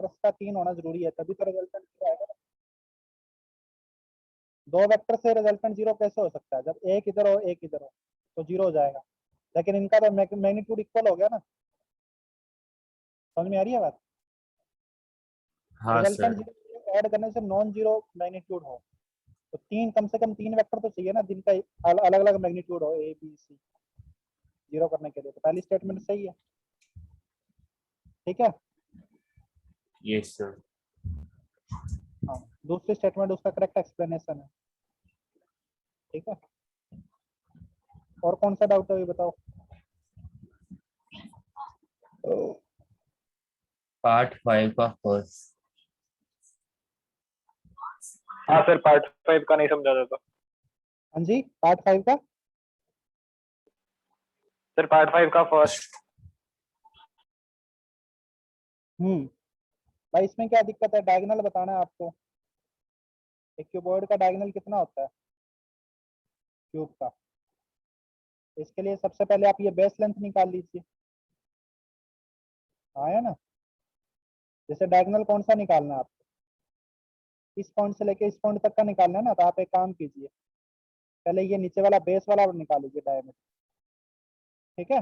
Vectors का 3 होना जरूरी है, तभी तो रिजल्टेंट 0 आएगा ना। 2 वेक्टर से रिजल्टेंट 0 कैसे हो सकता है? जब एक इधर हो एक इधर हो तो 0 हो जाएगा, लेकिन इनका तो मैग्नीट्यूड इक्वल हो गया ना। समझ में आ रही है बात? हाँ रिजल्टेंट सर। 0 ऐड करने से नॉन जीरो मैग्नीट्यूड हो, तो कम से कम 3 वेक्टर तो चाहिए ना जिनका अलग अलग मैग्नीट्यूड हो, ए बी सी, 0 करने के लिए। तो पहली स्टेटमेंट सही है, ठीक है। Yes sir. हाँ, दूसरी स्टेटमेंट उसका करेक्ट एक्सप्लेनेशन है, ठीक है। और कौन सा डाउट है ये बताओ। पार्ट 5 का फर्स्ट। हाँ सर, पार्ट 5 का नहीं समझा था। हाँ जी, पार्ट 5 का सर पार्ट 5 का फर्स्ट। भाई इसमें क्या दिक्कत है? डायगोनल बताना है आपको। एक क्यूबॉइड का डायगोनल कितना होता है क्यूब का? इसके लिए सबसे पहले आप ये बेस लेंथ निकाल लीजिए, आया ना। जैसे डायगोनल कौन सा निकालना है आपको, इस पॉइंट से लेके इस पॉइंट तक का निकालना है ना, तो आप एक काम कीजिए, पहले ये नीचे वाला बेस वाला निकाल लीजिए डायमीटर, ठीक है।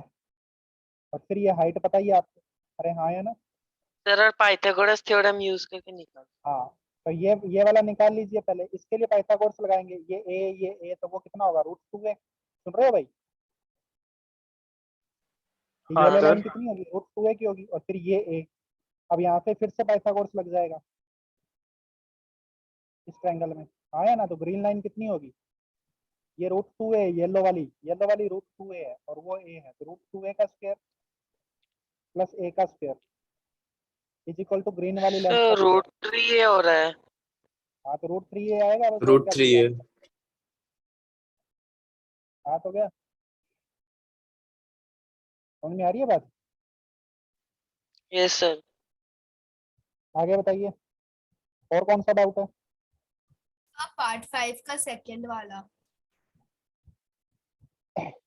और फिर ये हाइट बताइए आपको। अरे हाँ या ना? सर और पाइथागोरस थ्योरम यूज करके निकाल। हाँ, तो ये वाला निकाल लीजिए पहले। इसके लिए पाइथागोरस लगाएंगे, ये ए, तो वो कितना होगा? √2a। सुन रहे हो भाई? हाँ ये लाइन सर। कितनी होगी? √2a की होगी। और फिर ये ए, अब यहाँ पे फिर से पाइथागोरस लग जाएगा इस ट्रायंगल में, आया ना। तो ग्रीन लाइन कितनी होगी? ये √2a, येलो वाली √2a है, और वो ए है, तो √2a का स्क्वायर प्लस ए का square is equal to green वाली लेंथ का सर स्क्वायर। √3a हो रहा है। हाँ, तो √3a आएगा, बस और क्या √3 चाहिए है। आपको? हाँ, तो क्या समझ में आ रही है बात? Yes sir. आगे बताइए, और कौन सा डाउट है? पार्ट 5 का सेकंड वाला।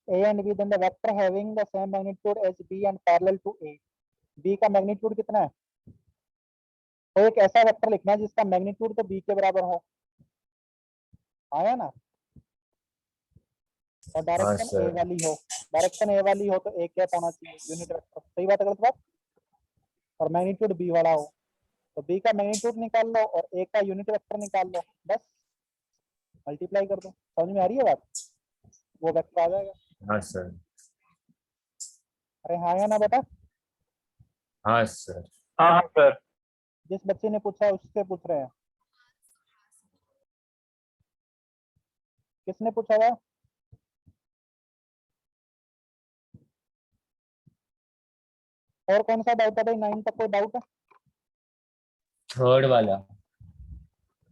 A and B, then the vector having the same magnitude as B and parallel to A. B का मैग्नीट्यूड कितना है? तो एक ऐसा वेक्टर लिखना है जिसका मैग्नीट्यूड तो B के बराबर हो, आया ना। और हाँ डायरेक्शन ए सर। वाली हो, डायरेक्शन ए वाली हो तो ए कैप होना चाहिए, यूनिट वेक्टर। सही बात है गलत बात? और मैग्नीट्यूड B वाला हो तो B का मैग्नीट्यूड निकाल लो और ए का यूनिट वेक्टर निकाल लो, बस मल्टीप्लाई कर दो। समझ में आ रही है बात? वो वेक्टर आ जाएगा। हाँ सर। अरे हाँ या ना बेटा? हाँ सर। हाँ हाँ सर। जिस बच्चे ने पूछा है उससे पूछ रहे हैं। किसने पूछा हुआ? और कौन सा डाउट है भाई? 9 तक कोई डाउट है? थर्ड वाला।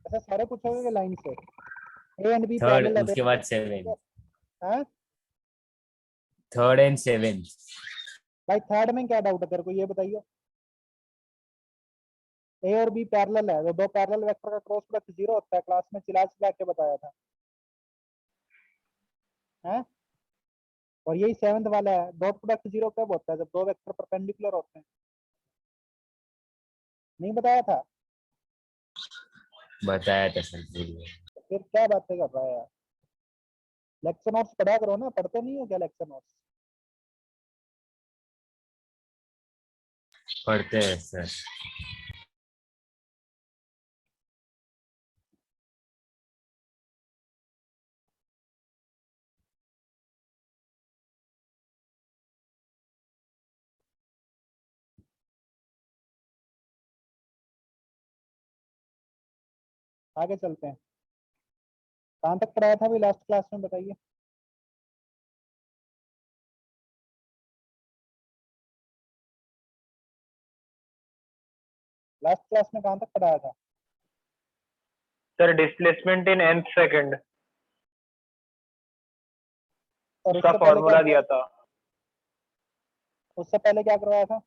ऐसा सारे पूछोगे लाइन से? A and B third, parallel है, उसके बाद 7। हाँ थर्ड एंड 7। भाई थर्ड में क्या डाउट है तेरे को, ये बताइए। ए और बी पैरेलल है, तो दो पैरेलल वेक्टर का क्रॉस प्रोडक्ट 0 होता है, क्लास में चिल्ला चिल्ला के बताया था, हैं? और यही 7th वाला है, डॉट प्रोडक्ट 0 कब होता है? जब दो वेक्टर परपेंडिकुलर होते हैं। नहीं बताया था? बताया था सर। तो फिर क्या बातें कर रहा है यार? लेक्चर नोट्स पढ़ा करो ना, पढ़ते नहीं हो क्या लेक्चर नोट्स? पढ़ते हैं सर। आगे चलते हैं। कहाँ तक पढ़ाया था अभी लास्ट क्लास में, बताइए। लास्ट क्लास में कहाँ तक पढ़ाया था? Sir displacement in nth second, और उसका उससे पहले क्या फॉर्मूला दिया था। उससे पहले क्या करवाया था?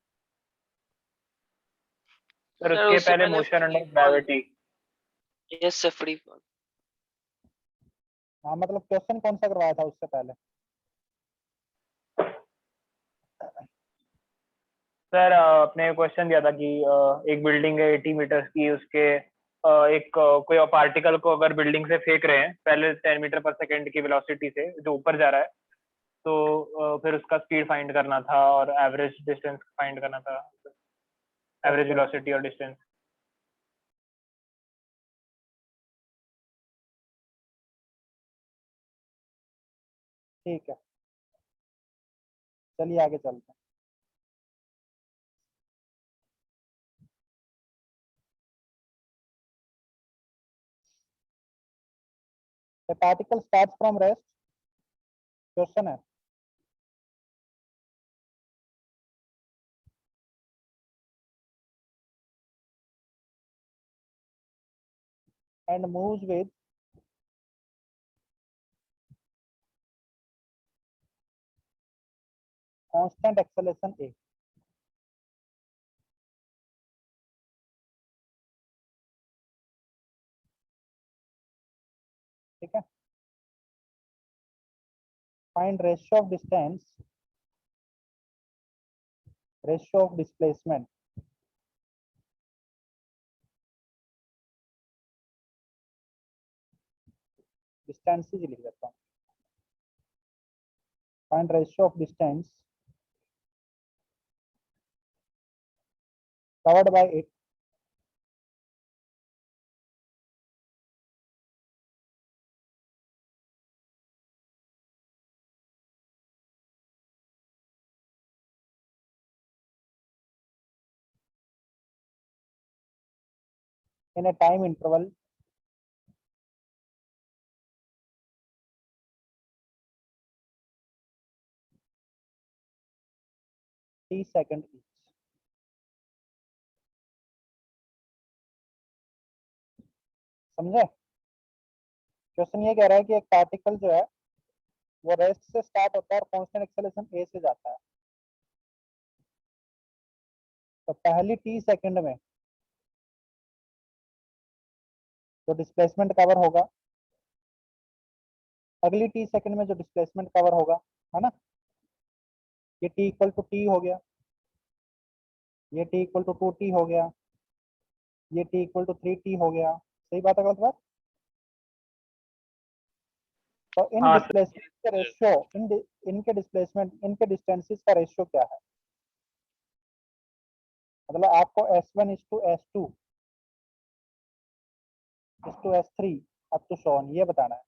सर सर उसके उससे पहले पहले motion free under fall. Gravity. Yes sir, free fall. हाँ, मतलब क्वेश्चन कौन सा करवाया था उससे पहले? सर आपने क्वेश्चन दिया था कि एक बिल्डिंग है 80 मीटर्स की, उसके कोई पार्टिकल को अगर बिल्डिंग से फेंक रहे हैं पहले 10 मीटर पर सेकेंड की वेलोसिटी से जो ऊपर जा रहा है, तो फिर उसका स्पीड फाइंड करना था और एवरेज डिस्टेंस फाइंड करना था, एवरेज वेलोसिटी और डिस्टेंस। ठीक है, चलिए आगे चलते हैं। The particle starts from rest, question है, and moves with constant acceleration a. ठीक है, find ratio of distance, ratio of displacement, distances लिख देता हूँ, find ratio of distance covered by it in a time interval t second each. समझे? Question ये कह रहा है कि एक पार्टिकल जो है वो रेस्ट से स्टार्ट होता है और कांस्टेंट एक्सेलरेशन a से जाता है, तो पहली t सेकंड में जो डिस्प्लेसमेंट कवर होगा, अगली t सेकंड में जो डिस्प्लेसमेंट कवर होगा, है ना, ये t इक्वल टू t हो गया, ये t इक्वल टू 2t हो गया, ये t इक्वल टू 3t हो गया। सही बात है, गलत बात? तो इन हाँ, डिस्प्लेसमेंट का रेशियो, इनके डिस्प्लेसमेंट, इनके डिस्टेंसेस का रेशियो क्या है? मतलब आपको S1 is to S2 is to S3 up to so on ये बताना है।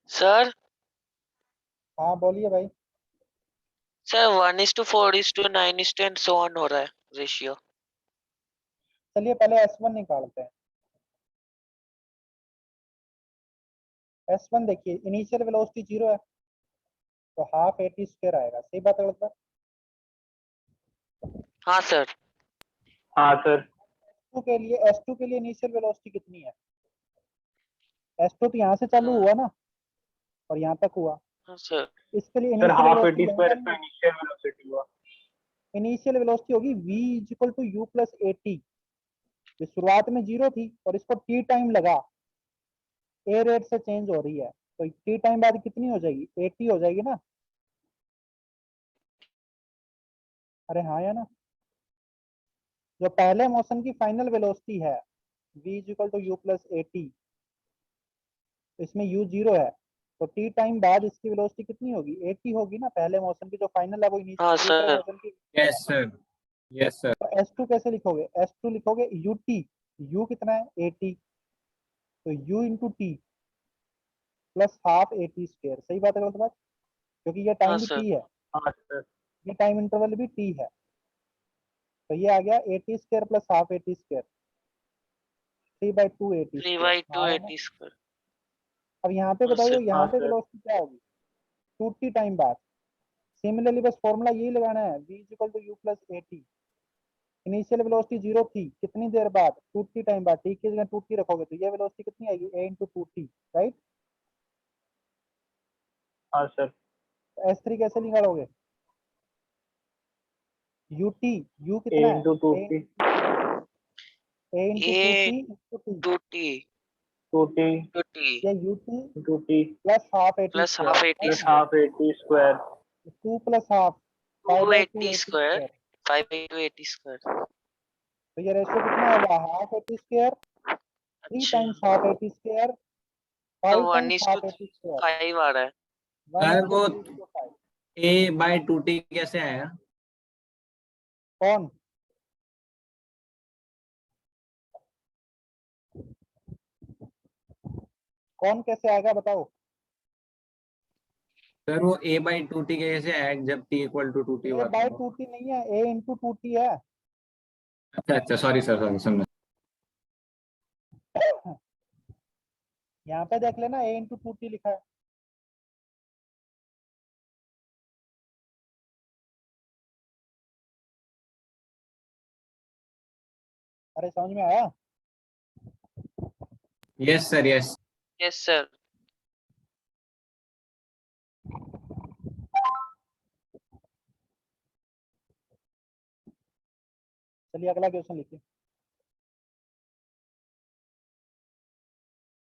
सर हाँ बोलिए भाई। सर 1:4:9:10 एंड सो ऑन हो रहा है रेशियो। चलिए पहले S1 निकालते हैं। S1 देखिए इनिशियल वेलोसिटी 0 है, तो हाफ AT स्क्वायर आएगा। सही बात है गलत बात? हाँ सर। हाँ सर। S2 के लिए इनिशियल वेलोसिटी कितनी है? S2 तो यहाँ से चालू हुआ ना और यहाँ तक हुआ, हाँ सर। इसके लिए sir initial half velocity AT square इसका इनिशियल वेलोसिटी हुआ। इनिशियल वेलोसिटी होगी v equal to u plus AT। ये शुरुआत में 0 थी और इसको t टाइम लगा, a रेट से चेंज हो रही है, तो t टाइम बाद कितनी हो जाएगी? AT हो जाएगी ना। अरे हाँ या ना। जो पहले मोशन की फाइनल वेलोसिटी है v equal to u plus AT, इसमें u 0 है, तो t टाइम बाद इसकी वेलोसिटी कितनी होगी? AT होगी ना। पहले मोशन की जो फाइनल है वो हाँ दूसरे सर। मोशन की। Yes sir, yes sir. तो S2 कैसे लिखोगे? S2 लिखोगे ut, u कितना है? AT, तो u into T plus half AT square. सही बात है गलत बात? क्योंकि ये हाँ टाइम भी सर। t है, हाँ सर। ये टाइम इंटरवल भी t है, तो ये आ गया AT square plus half AT square, 3/2 AT 3/2 square. AT square. अब यहाँ पे हाँ बताइए, सर। यहाँ हाँ पे सर। वेलोसिटी क्या होगी? 2t टाइम बाद। सिमिलरली बस फॉर्मूला यही लगाना है, v equal to u plus AT। Initial velocity 0 थी, कितनी देर बाद? 2t टाइम बाद। t की जगह 2t रखोगे तो ये वेलोसिटी कितनी आएगी? a into 2t, right? हाँ सर। S3 कैसे निकालोगे? ut, u A कितना है? Into two a t a into 2t A into t, 2T two t 2T या ut two t plus half AT plus square, half AT plus square. Half AT square. 2 plus half 5/2 2 AT AT square square. 5/2 AT square. तो ये ratio कितना होगा? Half AT square 3 अच्छा, times half AT square तो 5 1 times is two half AT square 5 आ रहा है। 1 sir वो 3/5। a/2t कैसे आया? कौन? कौन कैसे आएगा बताओ? सर वो a/2t कैसे आया जब t equal to 2t a हुआ था बाई वो? टू टी नहीं है, a इंटू 2t है। अच्छा अच्छा, सॉरी सर, सॉरी समझ। यहाँ पे देख लेना, a इंटू 2t लिखा है। अरे समझ में आया? Yes sir, yes. Yes sir. चलिए अगला क्वेश्चन लिखिए।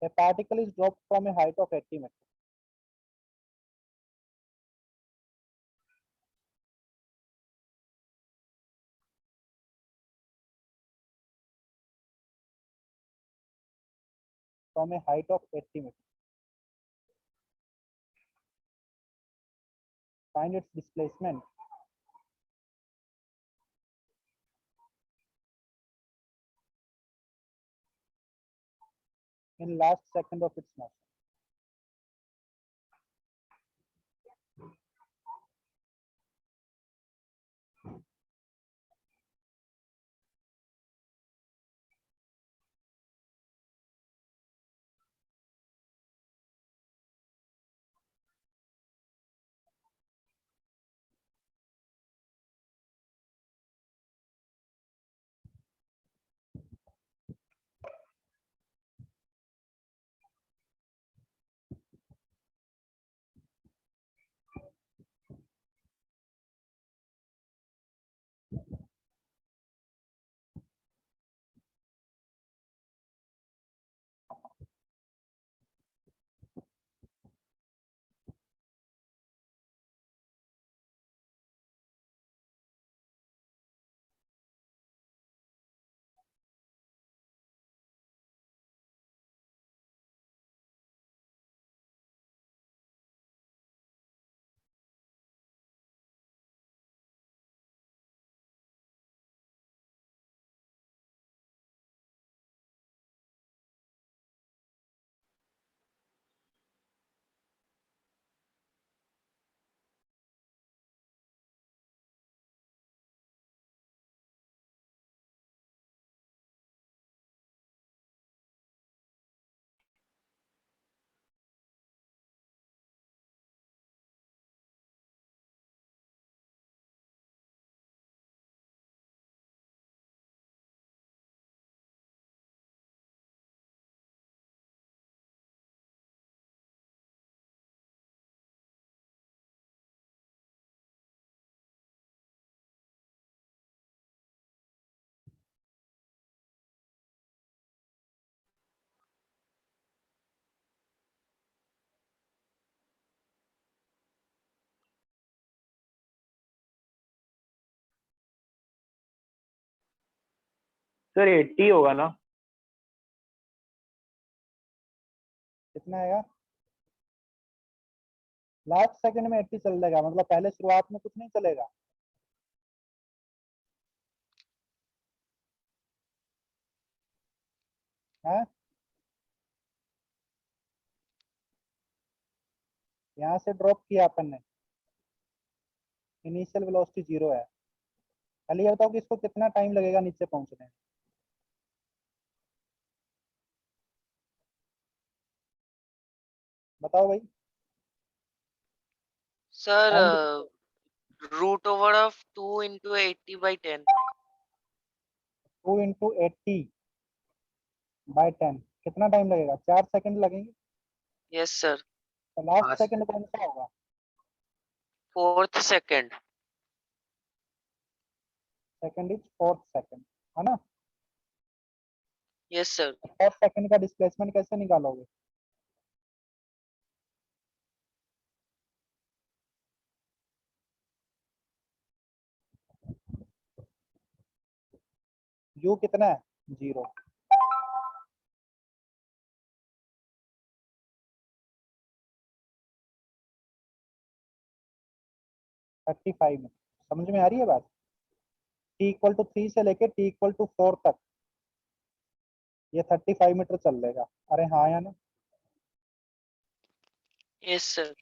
A particle is dropped from a height of 80 meters. From a height of 80 meters. Find its displacement. In last second of its motion. Sir 80 होगा ना? कितना आएगा? लास्ट सेकंड में 80 चल देगा, मतलब पहले शुरुआत में कुछ नहीं चलेगा। है यहाँ से ड्रॉप किया अपन ने, इनिशियल वेलोसिटी 0 है। पहले ये बताओ कि इसको कितना टाइम लगेगा नीचे पहुंचने में। बताओ भाई। Sir time root over of 2 into 80/10। 2 into 80/10 कितना टाइम लगेगा? 4 सेकंड लगेंगे। Yes sir. तो लास्ट पाँच। सेकंड कौन सा होगा? 4th second. Second is 4th second, है ना? Yes sir. 4 सेकंड का डिस्प्लेसमेंट कैसे निकालोगे? यू कितना है? 0। थर्टी फाइव में। समझ में आ रही है बात? t=3 से लेके t=4 तक ये 35 मीटर चल लेगा। अरे हाँ या ना? Yes sir.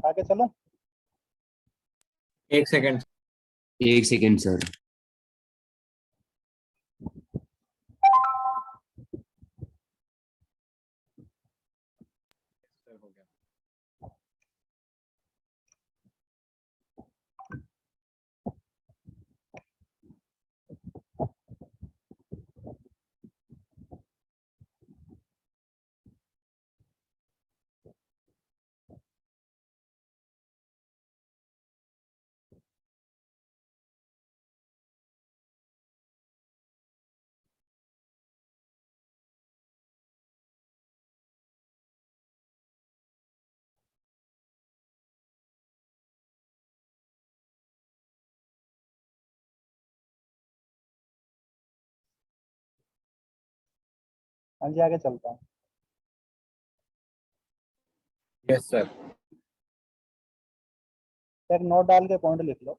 आगे चलो। 1 सेकंड। 1 second sir. हो गया। हाँ जी आगे चलता हूँ। Yes sir. एक नोट डाल के पॉइंट लिख लो।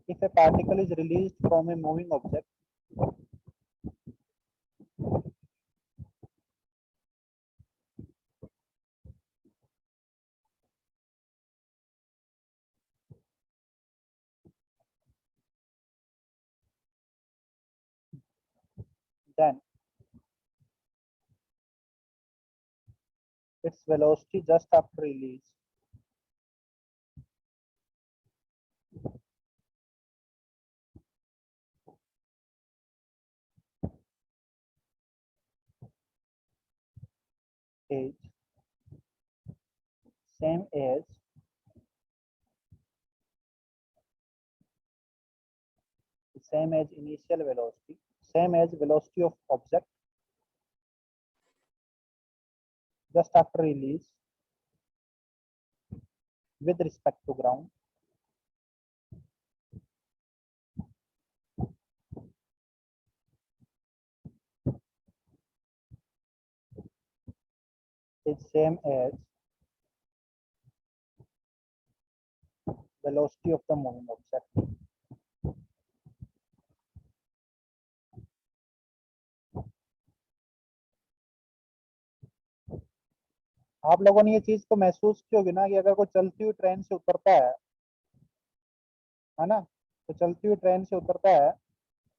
If a particle is released from a moving object, then its velocity just after release is same as initial velocity, same as velocity of object just after release with respect to ground is same as velocity of the moving object. आप लोगों ने ये चीज तो महसूस की होगी ना कि अगर कोई चलती हुई ट्रेन से उतरता है ना, तो चलती हुई ट्रेन से उतरता है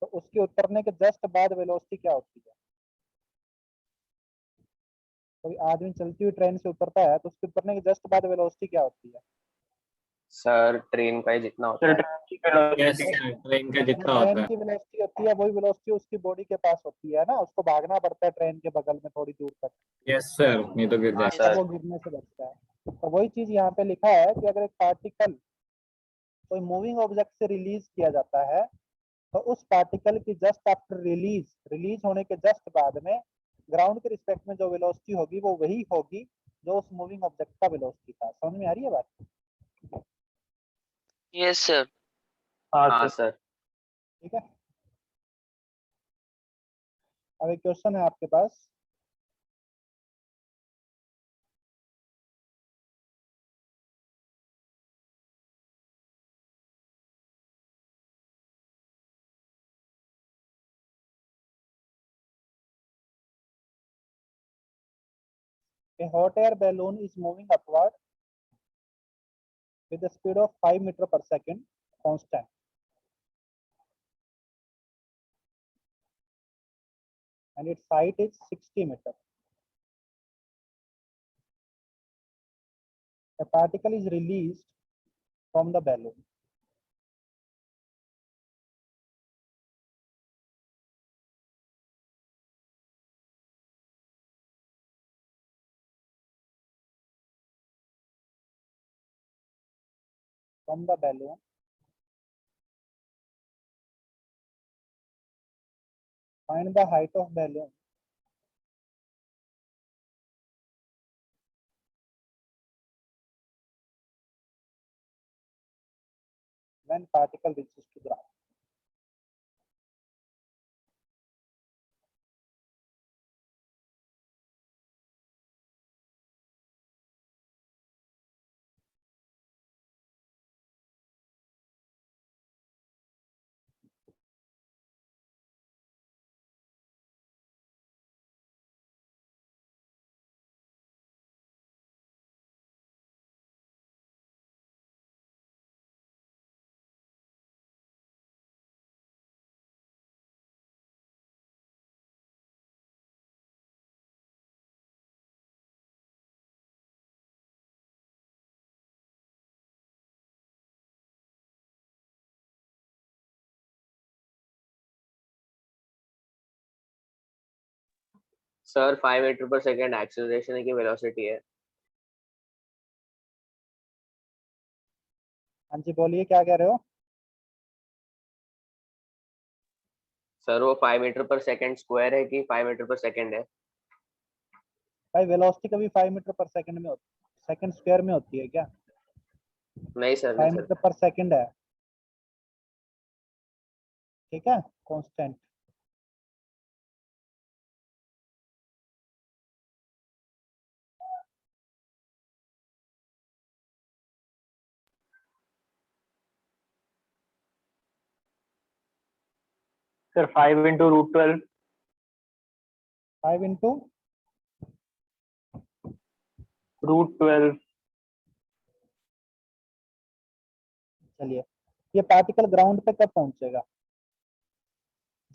तो उसके उतरने के जस्ट बाद वेलोसिटी क्या होती है? कोई आदमी चलती हुई ट्रेन से उतरता है तो उसके उतरने के जस्ट बाद वेलोसिटी क्या होती है? सर ट्रेन का ही जितना होता सर है। ट्रेन की velocity यस ट्रेन का जितना ट्रेन होता है। की वेलोसिटी होती है वही वेलोसिटी उसकी बॉडी के पास होती है ना, उसको भागना पड़ता है ट्रेन के बगल में थोड़ी दूर तक, यस सर, नहीं तो गिर हाँ जाए। तब सर। वो गिरने से बचता है। तो वही चीज यहाँ पे लिखा है कि अगर एक पार्टिकल कोई मूविंग ऑब्जेक्ट से रिलीज किया जाता है तो उस पार्टिकल की जस्ट आफ्टर रिलीज होने के जस्ट बाद में ग्राउंड के रिस्पेक्ट में जो वेलोसिटी होगी वो वही होगी जो उस मूविंग ऑब्जेक्ट का वेलोसिटी था। समझ में आ रही है बात? Yes, sir. हाँ हाँ सर। सर। ठीक है, अब एक क्वेश्चन है आपके पास। A hot air balloon is moving upward with a speed of 5 meter per second constant. And its height is 60 meter. A particle is released from the balloon. From the balloon. Find the height of balloon when particle reaches to ground. Sir 5 metre per second acceleration की velocity है। हाँ जी बोलिए, क्या कह रहे हो? Sir वो 5 metre per second square है कि 5 मीटर पर सेकेंड है? भाई वेलोसिटी कभी 5 मीटर पर सेकंड में होती है, सेकंड स्क्वायर में होती है क्या? नहीं सर, नहीं 5 सर। मीटर पर सेकंड है, ठीक है, कांस्टेंट। Sir 5 into √12। 5 इंटू √12। चलिए, ये पार्टिकल ग्राउंड पे कब पहुंचेगा?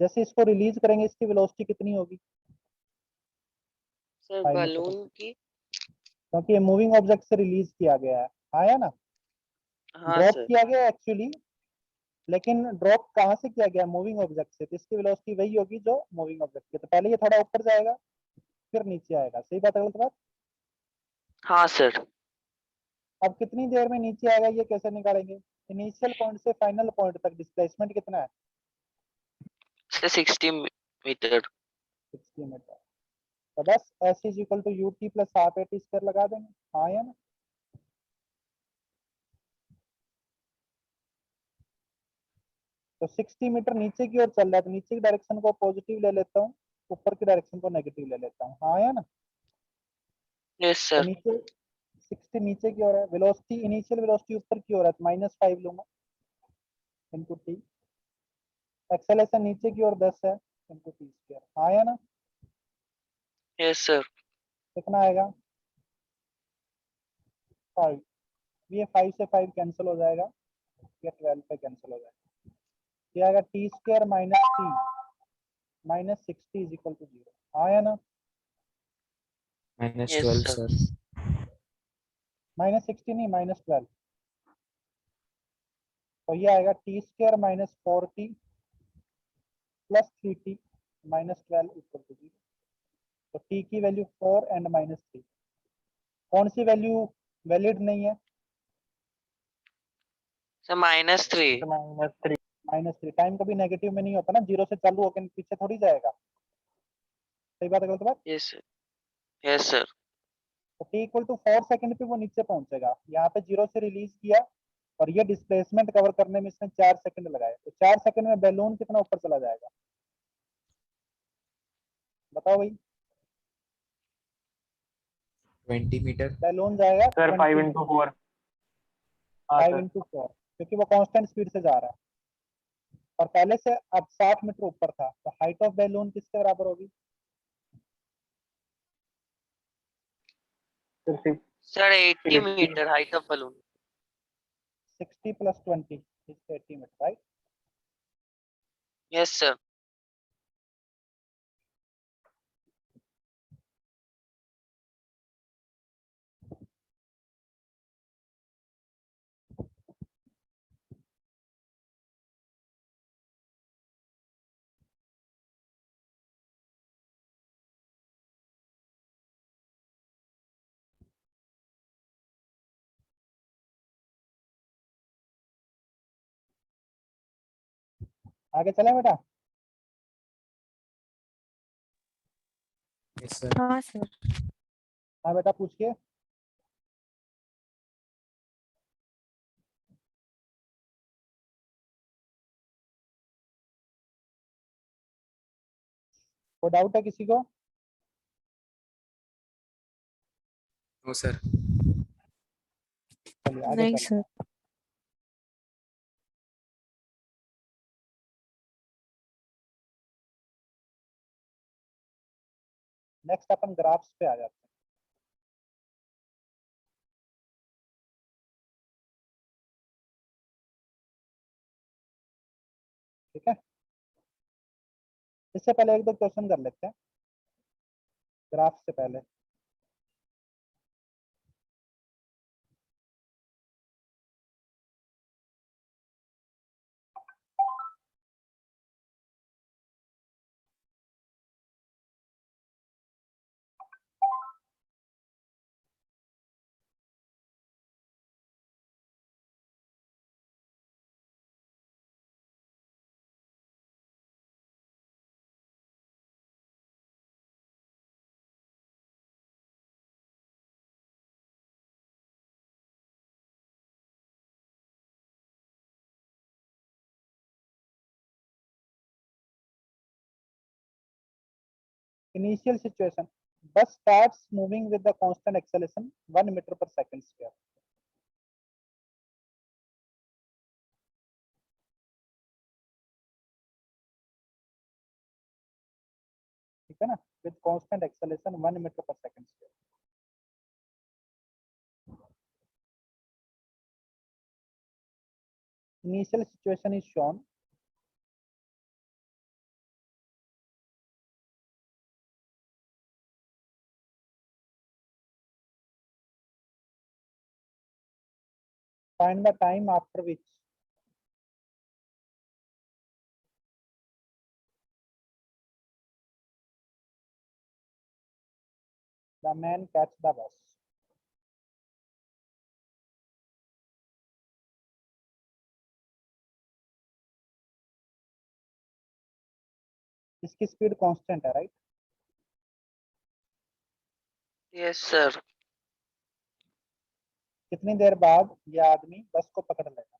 जैसे इसको रिलीज करेंगे इसकी वेलोसिटी कितनी होगी? Sir, 5 मीटर पर, balloon की। क्योंकि ये मूविंग ऑब्जेक्ट से रिलीज किया गया है, आया ना, हाँ ड्रॉप सर। किया गया एक्चुअली, लेकिन ड्रॉप कहाँ से किया गया? मूविंग ऑब्जेक्ट से, तो इसकी वेलोसिटी वही होगी जो मूविंग ऑब्जेक्ट की। तो पहले ये थोड़ा ऊपर जाएगा फिर नीचे आएगा, सही बात है गलत बात? हाँ सर। अब कितनी देर में नीचे आएगा ये कैसे निकालेंगे? इनिशियल पॉइंट से फाइनल पॉइंट तक डिस्प्लेसमेंट कितना है? Sir, 60 meter। 60 मीटर। तो बस s is equal to u t plus half a t square लगा देंगे, हाँ या ना? तो 60 मीटर नीचे की ओर चल रहा है, तो नीचे की डायरेक्शन को पॉजिटिव ले लेता हूँ, ऊपर की डायरेक्शन को नेगेटिव ले लेता हूँ, हाँ या ना? Yes तो sir। नीचे 60 नीचे की ओर है, वेलोसिटी इनिशियल वेलोसिटी ऊपर की ओर है, तो -5 लूंगा इनटू टी। एक्सेलरेशन नीचे की ओर 10 है इनटू टी स्क्वायर, हाँ या ना? Yes sir। कितना आएगा? 5। ये 5 से 5 कैंसिल हो जाएगा, ये 12 पे कैंसिल हो जाएगा, ये आएगा t square minus t minus 60 is equal to 0, हाँ या ना? -12 Yes sir। सर। -60 नहीं, -12। तो ये आएगा t square minus 4t plus 3t minus 12 equal to 0। तो t की वैल्यू 4 एंड माइनस 3, कौन सी वैल्यू वैलिड नहीं है? सर -3। -3। -3। टाइम कभी नेगेटिव में नहीं होता ना, 0 से चालू होकर पीछे थोड़ी जाएगा। सही बात है गलत बात? Yes sir, yes sir. तो t इक्वल टू 4 सेकंड पे वो नीचे पहुंचेगा। यहाँ पे 0 से रिलीज किया और ये डिस्प्लेसमेंट कवर करने में इसने 4 सेकंड लगाए, तो 4 सेकंड में बैलून कितना ऊपर चला जाएगा बताओ भाई? 20 मीटर। बैलून जाएगा सर 5 20 into 4। हाँ 5 सर। इंटू 4, क्योंकि वो कांस्टेंट स्पीड से जा रहा है और पहले से अब 60 मीटर ऊपर था, तो हाइट ऑफ बैलून किसके बराबर होगी? Sir 80 60। Metre height of balloon. 60 plus 20 is 80 metre, right? Yes sir. आगे चले बेटा? Yes sir. हाँ सर। हाँ बेटा पूछिए। कोई डाउट है किसी को? No sir. चलिए आगे नहीं चलते सर। हैं। नेक्स्ट अपन ग्राफ्स पे आ जाते हैं। ठीक है, इससे पहले एक दो क्वेश्चन कर लेते हैं ग्राफ से पहले। Initial situation, bus starts moving with the constant acceleration 1 meter per second square. ठीक है ना, with constant acceleration 1 meter per second square. Initial situation is shown. Find the time after which the man catch the bus. इसकी speed constant है, right? Yes sir. कितनी देर बाद ये आदमी बस को पकड़ लेगा?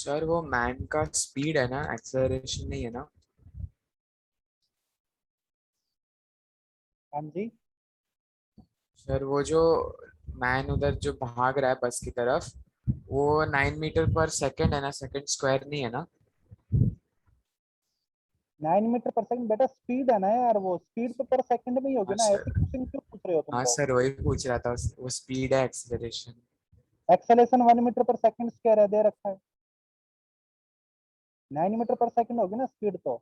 सर वो मैन का स्पीड है ना, एक्सेलरेशन नहीं है ना? हाँ जी, सर वो जो मैन उधर जो भाग रहा है बस की तरफ, वो 9 मीटर पर सेकेंड है ना, सेकेंड स्क्वायर नहीं है ना? 9 मीटर पर सेकंड बेटा स्पीड है ना यार, वो स्पीड तो पर सेकंड में ही होगी हाँ ना, सर, ऐसी क्वेश्चन क्यों पूछ रहे हो तुम हाँ लोग? सर वही पूछ रहा था, वो स्पीड है acceleration. Acceleration 1 metre per second square है, दे रखा है। 9 मीटर पर सेकंड होगी ना स्पीड तो।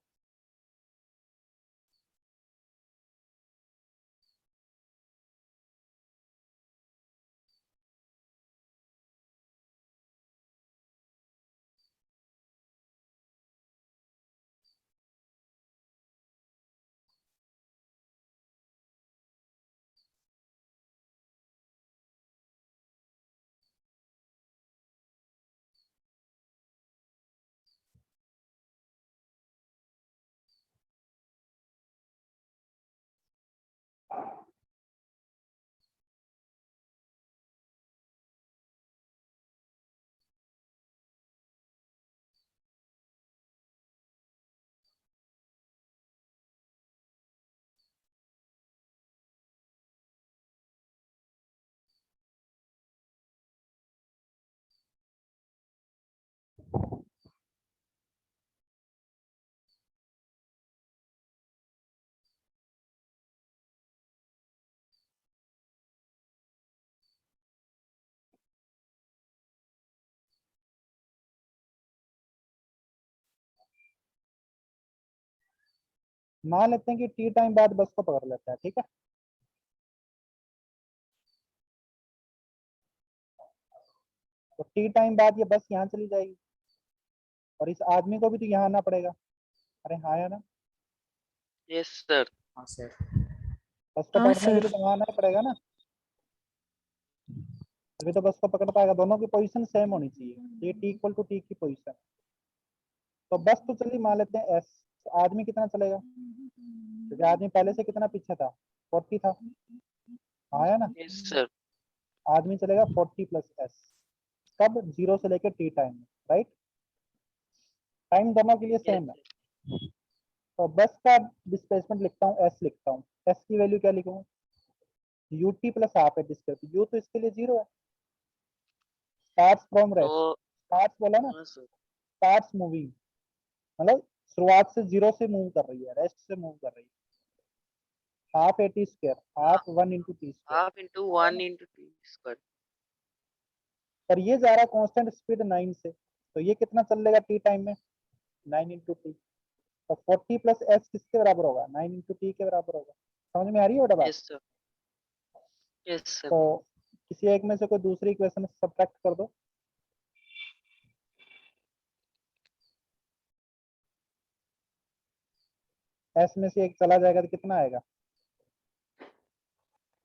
मान लेते हैं कि टी टाइम बाद बस को पकड़ लेता है, ठीक है। तो टी टाइम बाद ये बस यहाँ चली जाएगी और इस आदमी को भी तो यहाँ आना पड़ेगा। अरे हाँ या ना, yes sir, हाँ सर। बस को पकड़ने के लिए तो वहाँ आना ही पड़ेगा ना, अभी तो बस को पकड़ पाएगा। दोनों की पोजीशन सेम होनी चाहिए, ये टी इक्वल टू टी की पोजीशन। तो बस तो चलिए मान लेते हैं एस। तो आदमी कितना चलेगा, क्योंकि आदमी पहले से कितना पीछे था, 40 था, हाँ या ना। yes sir, आदमी चलेगा 40 प्लस एस, कब, 0 से लेकर टी टाइम में, राइट। टाइम दोनों के लिए yes सेम है। तो बस का डिस्प्लेसमेंट लिखता हूँ, एस लिखता हूँ। एस की वैल्यू क्या लिखूंगा, यूटी प्लस हाफ है डिस्टेंस, यू तो इसके लिए 0 है। स्टार्ट्स फ्रॉम रेस्ट, तो स्टार्ट्स बोला ना, हाँ sir, स्टार्ट्स मूविंग, मतलब शुरुआत से 0 से मूव कर रही है, रेस्ट से मूव कर रही है। Half a t square, half 1 into t square, half into 1 into t square, पर ये जा रहा है कांस्टेंट स्पीड 9 से, तो ये कितना चल लेगा टी टाइम में, 9 into t। तो 40 प्लस एस किसके बराबर होगा, 9 into t के बराबर होगा। समझ में आ रही है बेटा बात? yes sir, yes sir, तो किसी एक में से कोई दूसरी इक्वेशन सब्ट्रैक्ट कर दो। एस में से एक चला जाएगा तो कितना आएगा,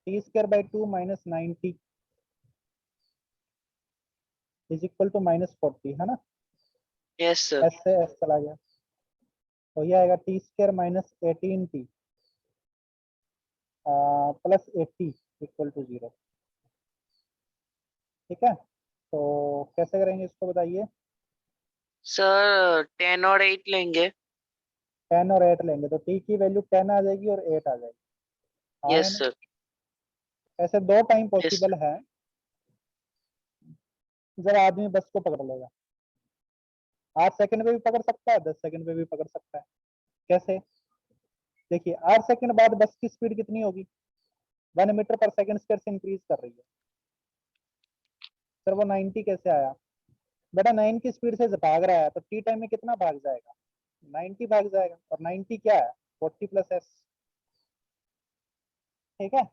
t square by 2 minus 90 is equal to -40, है ना। yes sir, एस से एस चला गया, तो ये आएगा t square minus 18t plus 80 equal to 0। ठीक है, तो कैसे करेंगे इसको बताइए। sir 10 और 8 लेंगे, 10 और 8 लेंगे तो t की वैल्यू 10 आ जाएगी और 8 आ जाएगी, हाँ या yes ना। sir, ऐसे दो टाइम yes पॉसिबल sir, है जब आदमी बस को पकड़ लेगा। 8 सेकंड पे भी पकड़ सकता है, 10 सेकंड पे भी पकड़ सकता है। कैसे, देखिए 8 सेकंड बाद बस की स्पीड कितनी होगी, 1 मीटर पर सेकंड स्क्वायर से इंक्रीज कर रही है। सर वो 90 कैसे आया, बेटा 9 की स्पीड से भाग रहा है तो टी टाइम में कितना भाग जाएगा, 90 भाग जाएगा, और 90 क्या है, 40 प्लस एस। ठीक है,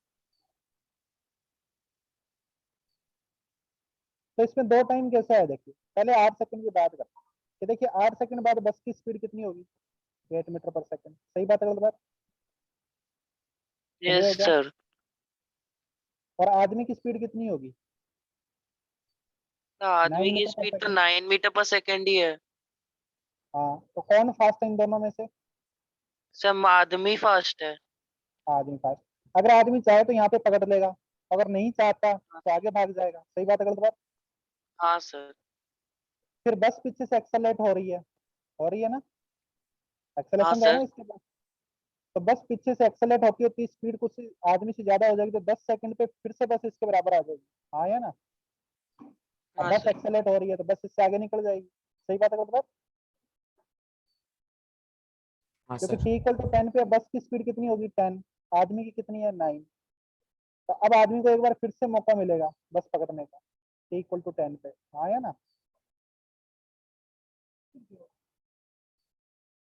तो इसमें दो टाइम कैसे है, देखिए पहले 8 सेकंड की बात करते हैं कि देखिए 8 सेकंड बाद बस की स्पीड कितनी होगी, 8 मीटर पर सेकंड। सही बात है गलत बात, सही है yes क्या। sir, और आदमी की स्पीड कितनी होगी, तो 9 आदमी की मीटर पर स्पीड तो सेकंड। 9 मीटर पर सेकेंड ही है। हाँ, तो कौन फास्ट है इन दोनों में से, सब आदमी फास्ट है। आदमी फास्ट। अगर आदमी चाहे तो यहाँ पे पकड़ लेगा, अगर नहीं चाहता तो आगे भाग जाएगा। सही बात है गलत बात, हाँ सर, फिर बस पीछे से एक्सेलरेट हो रही है ना, एक्सेलेरेशन sir. है ना इसके पास। तो बस पीछे से एक्सेलरेट होती है तो स्पीड कुछ आदमी से ज्यादा हो जाएगी, तो 10 सेकंड पे फिर से बस इसके बराबर आ जाएगी। हाँ या ना, अब हाँ बस sir. एक्सेलरेट हो रही है तो बस इससे आगे निकल जाएगी। सही बात है गलत बात? हाँ क्योंकि सर। t इक्वल टू 10 पे बस की स्पीड कितनी होगी 10, आदमी की कितनी है 9। तो अब आदमी को एक बार फिर से मौका मिलेगा बस पकड़ने का t इक्वल टू 10 पे। हाँ या ना,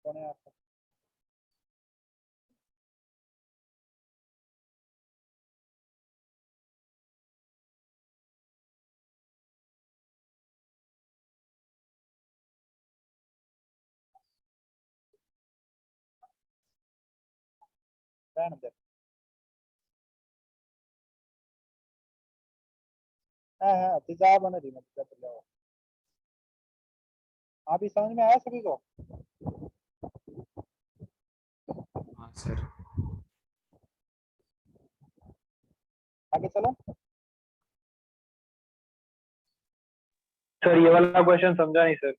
कौन है आपका? रहने दे। हाँ हाँ तेजाब बन रही मतलब चल जाओ। आप इस समझ में आया सभी को? हाँ सर। आगे चलो। सर ये वाला क्वेश्चन समझा नहीं सर।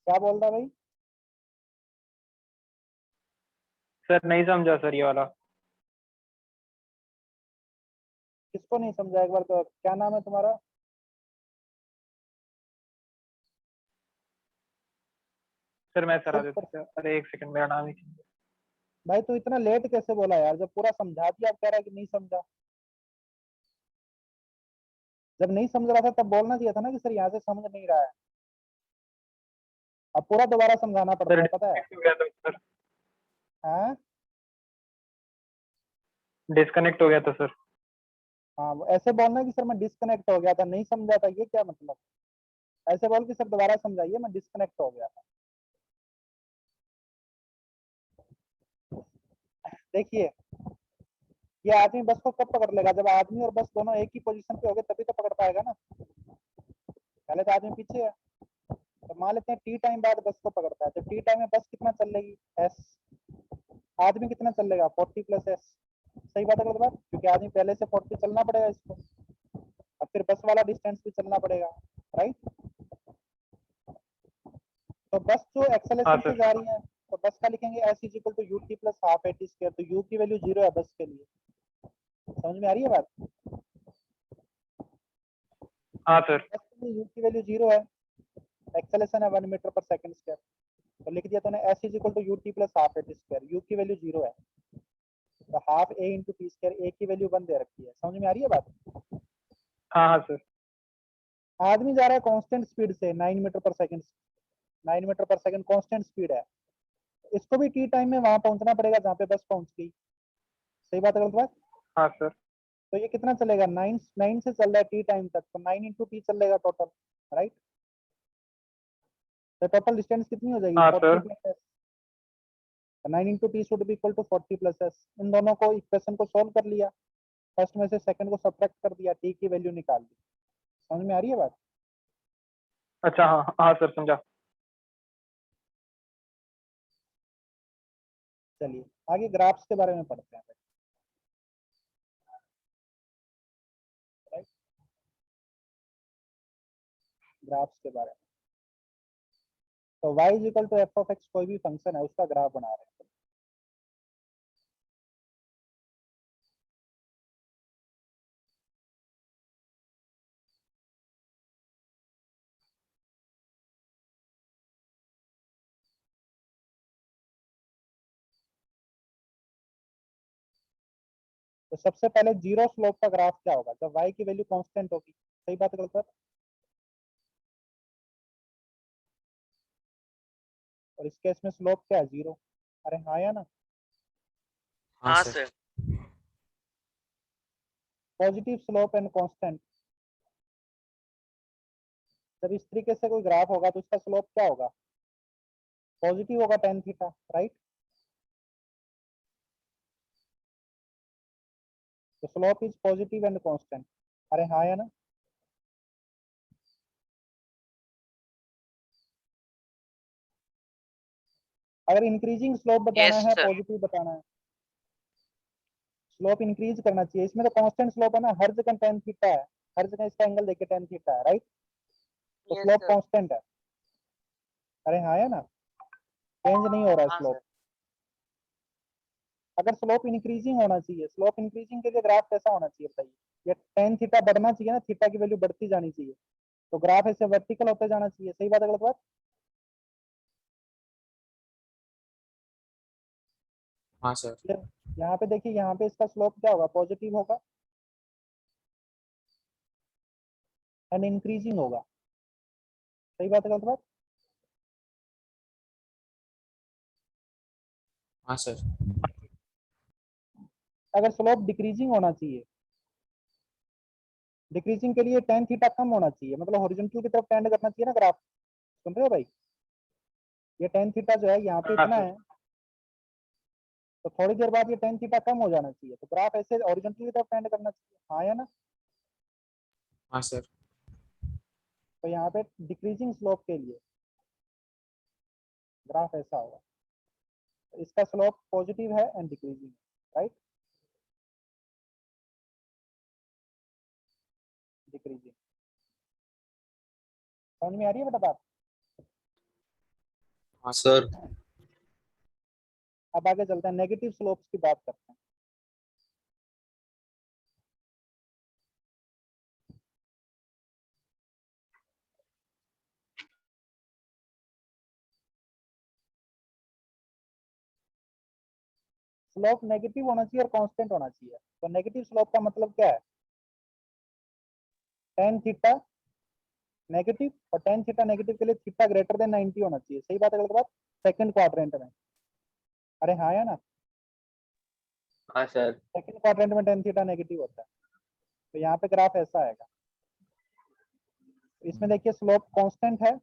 क्या बोल रहा भाई? सर नहीं समझा सर ये वाला। किसको नहीं समझा एक बार तो, क्या नाम है तुम्हारा? सर मैं सर सिर्फ आदित्य। अरे एक सेकंड, मेरा नाम ही भाई तू इतना लेट कैसे बोला यार, जब पूरा समझा दिया अब कह रहा है कि नहीं समझा। जब नहीं समझ रहा था तब बोलना चाहिए था ना कि सर यहाँ से समझ नहीं रहा है। अब पूरा दोबारा समझाना पड़ता सर है पता है। डिस्कनेक्ट हो गया था सर। हाँ डिस्कनेक्ट हो गया था सर। हाँ, वो ऐसे बोलना कि सर मैं डिस्कनेक्ट हो गया था, नहीं समझा था, ये क्या मतलब? ऐसे बोल कि सर दोबारा समझाइए मैं डिस्कनेक्ट हो गया था। देखिए ये आदमी बस को कब पकड़ लेगा, जब आदमी और बस दोनों एक ही पोजीशन पे हो गए तभी तो पकड़ पाएगा ना। पहले तो आदमी पीछे है, तो मान लेते हैं टी टाइम बाद बस को पकड़ता है, तो टी टाइम में बस कितना चल लेगी एस, आदमी कितना चल लेगा 40 प्लस एस। सही बात है गलत बात? क्योंकि आदमी पहले से 40 चलना पड़ेगा इसको, और फिर बस वाला डिस्टेंस भी चलना पड़ेगा, राइट। तो बस जो हाँ एक्सेलेरेशन से सर। जा रही है तो बस का लिखेंगे s is equal to u t plus half a t square, तो यू की वैल्यू 0 है बस के लिए। समझ में आ रही है बात? हाँ सर। बस के लिए यू की वैल्यू 0 है, एक्सेलेरेशन है 1 मीटर पर सेकंड स्क्वायर, तो लिख दिया तूने s is equal to u t plus half a t square, u की वैल्यू 0 है तो half a into t square, a की वैल्यू 1 दे रखी है। समझ में आ रही है बात? हाँ हाँ सर। आदमी जा रहा है कांस्टेंट स्पीड से 9 metre per second, 9 metre per second constant speed है, इसको भी टी टाइम में वहां पहुंचना पड़ेगा जहां पे बस पहुंच गई। सही बात है गलत बात? हाँ सर। तो ये कितना चलेगा 9 से चल रहा है टी टाइम तक, तो 9 इंटू टी चलेगा टोटल, राइट। तो टोटल डिस्टेंस कितनी हो जाएगी हाँ 40 sir. Plus s, 9 into t should be equal to 40 plus s. इन दोनों को इक्वेशन को सोल्व कर लिया, फर्स्ट में से सेकंड को सब्ट्रैक्ट कर दिया, टी की वैल्यू निकाल दी। समझ में आ रही है बात? अच्छा हाँ हाँ सर समझा। चलिए आगे ग्राफ्स के बारे में पढ़ते हैं, राइट। ग्राफ्स के बारे में, तो y is equal to f of x कोई भी फंक्शन है उसका ग्राफ बना रहे हैं। तो सबसे पहले जीरो स्लोप का ग्राफ क्या होगा जब y की वैल्यू कांस्टेंट होगी। सही बात है गलत बात? और इस केस में स्लोप क्या है 0। अरे हाँ या ना, हाँ हाँ sir. Sir. Positive slope and constant. जब इस तरीके से कोई ग्राफ होगा तो उसका स्लोप क्या होगा, पॉजिटिव होगा tan थीटा, राइट। तो slope is positive and constant. अरे हाँ या ना, अगर इंक्रीजिंग स्लोप बताना Yes है sir. पॉजिटिव बताना है, स्लोप इंक्रीज करना चाहिए। इसमें तो कांस्टेंट स्लोप है ना, हर जगह tan थीटा है, हर जगह इसका एंगल देखिए tan थीटा है, राइट? तो Yes, स्लोप sir. कांस्टेंट है। अरे हाँ है ना, चेंज नहीं हो रहा है हाँ, स्लोप। sir. अगर स्लोप इंक्रीजिंग होना चाहिए, स्लोप इंक्रीजिंग के लिए ग्राफ कैसा होना चाहिए बताइए? ये tan थीटा बढ़ना चाहिए ना, थीटा की वैल्यू बढ़ती जानी चाहिए, तो ग्राफ ऐसे वर्टिकल होते जाना चाहिए। सही बात है गलत बात? हाँ सर। यहाँ पे देखिए, यहाँ पे इसका स्लोप क्या होगा? पॉजिटिव होगा एंड इंक्रीजिंग होगा। सही बात है गलत बात? हाँ सर। अगर स्लोप डिक्रीजिंग होना चाहिए, डिक्रीजिंग के लिए tan थीटा कम होना चाहिए, मतलब हॉरिजॉन्टल की तरफ टेंड करना चाहिए ना ग्राफ। सुन रहे हो भाई? ये tan थीटा जो है यहाँ पे हाँ इतना सर। है, तो थोड़ी देर बाद ये tan थीटा कम हो जाना चाहिए, तो ग्राफ ऐसे हॉरिजॉन्टल की तरफ टेंड करना चाहिए। हाँ या ना? हाँ सर। तो यहाँ पे डिक्रीजिंग स्लोप के लिए ग्राफ ऐसा होगा, तो इसका स्लोप पॉजिटिव है एंड डिक्रीजिंग, राइट? डिक्रीजिंग। समझ में आ रही है बेटा बात? हाँ सर। अब आगे चलते हैं, नेगेटिव स्लोप्स की बात करते हैं। स्लोप नेगेटिव होना चाहिए और कांस्टेंट होना चाहिए। तो नेगेटिव स्लोप का मतलब क्या है? tan थीटा नेगेटिव, और tan थीटा नेगेटिव के लिए थीटा ग्रेटर देन 90 होना चाहिए। सही बात है गलत बात? सेकंड क्वाड्रेंट में। अरे हाँ या ना? हाँ सर। सेकंड क्वाड्रेंट में tan थीटा नेगेटिव होता है, तो यहाँ पे ग्राफ ऐसा आएगा। इसमें देखिए स्लोप कांस्टेंट है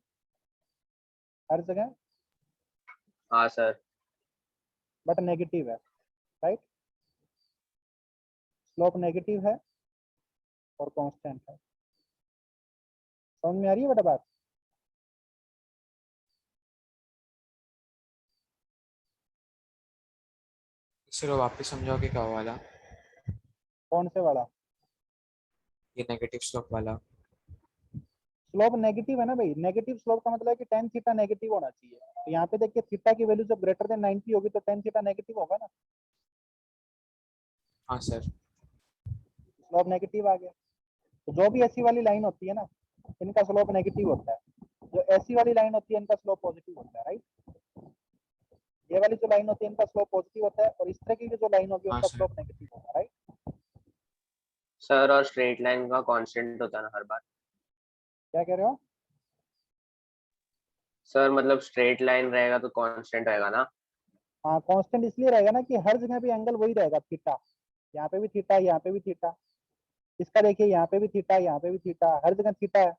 हर जगह, हाँ सर। बट नेगेटिव है, राइट? स्लोप नेगेटिव है और कांस्टेंट है। समझ में आ रही है बेटा बात? सर वापस समझाओगे क्या वाला? कौन से वाला? ये नेगेटिव स्लोप वाला। स्लोप नेगेटिव है ना भाई, नेगेटिव स्लोप का मतलब है कि tan थीटा नेगेटिव होना चाहिए। तो यहाँ पे देखिए थीटा की वैल्यू जब ग्रेटर देन 90 होगी तो tan थीटा नेगेटिव होगा ना, हाँ सर। स्लोप नेगेटिव आ गया। तो जो भी ऐसी वाली लाइन होती है ना, इनका स्लोप नेगेटिव होता है, जो ऐसी वाली लाइन होती है इनका स्लोप पॉजिटिव होता है, राइट? ये वाली जो लाइन होती है इनका स्लोप पॉजिटिव होता है, और इस तरह की जो लाइन होगी हाँ उनका सर। स्लोप नेगेटिव होगा, राइट? सर और स्ट्रेट लाइन का कांस्टेंट होता है ना हर बार? क्या कह रहे हो? सर मतलब स्ट्रेट लाइन रहेगा तो कांस्टेंट रहेगा ना? हाँ, कांस्टेंट इसलिए रहेगा ना कि हर जगह पे एंगल वही रहेगा, थीटा। यहाँ पे भी थीटा, यहाँ पे भी थीटा, इसका देखिए यहाँ पे भी थीटा, यहाँ पे भी थीटा, हर जगह थीटा है।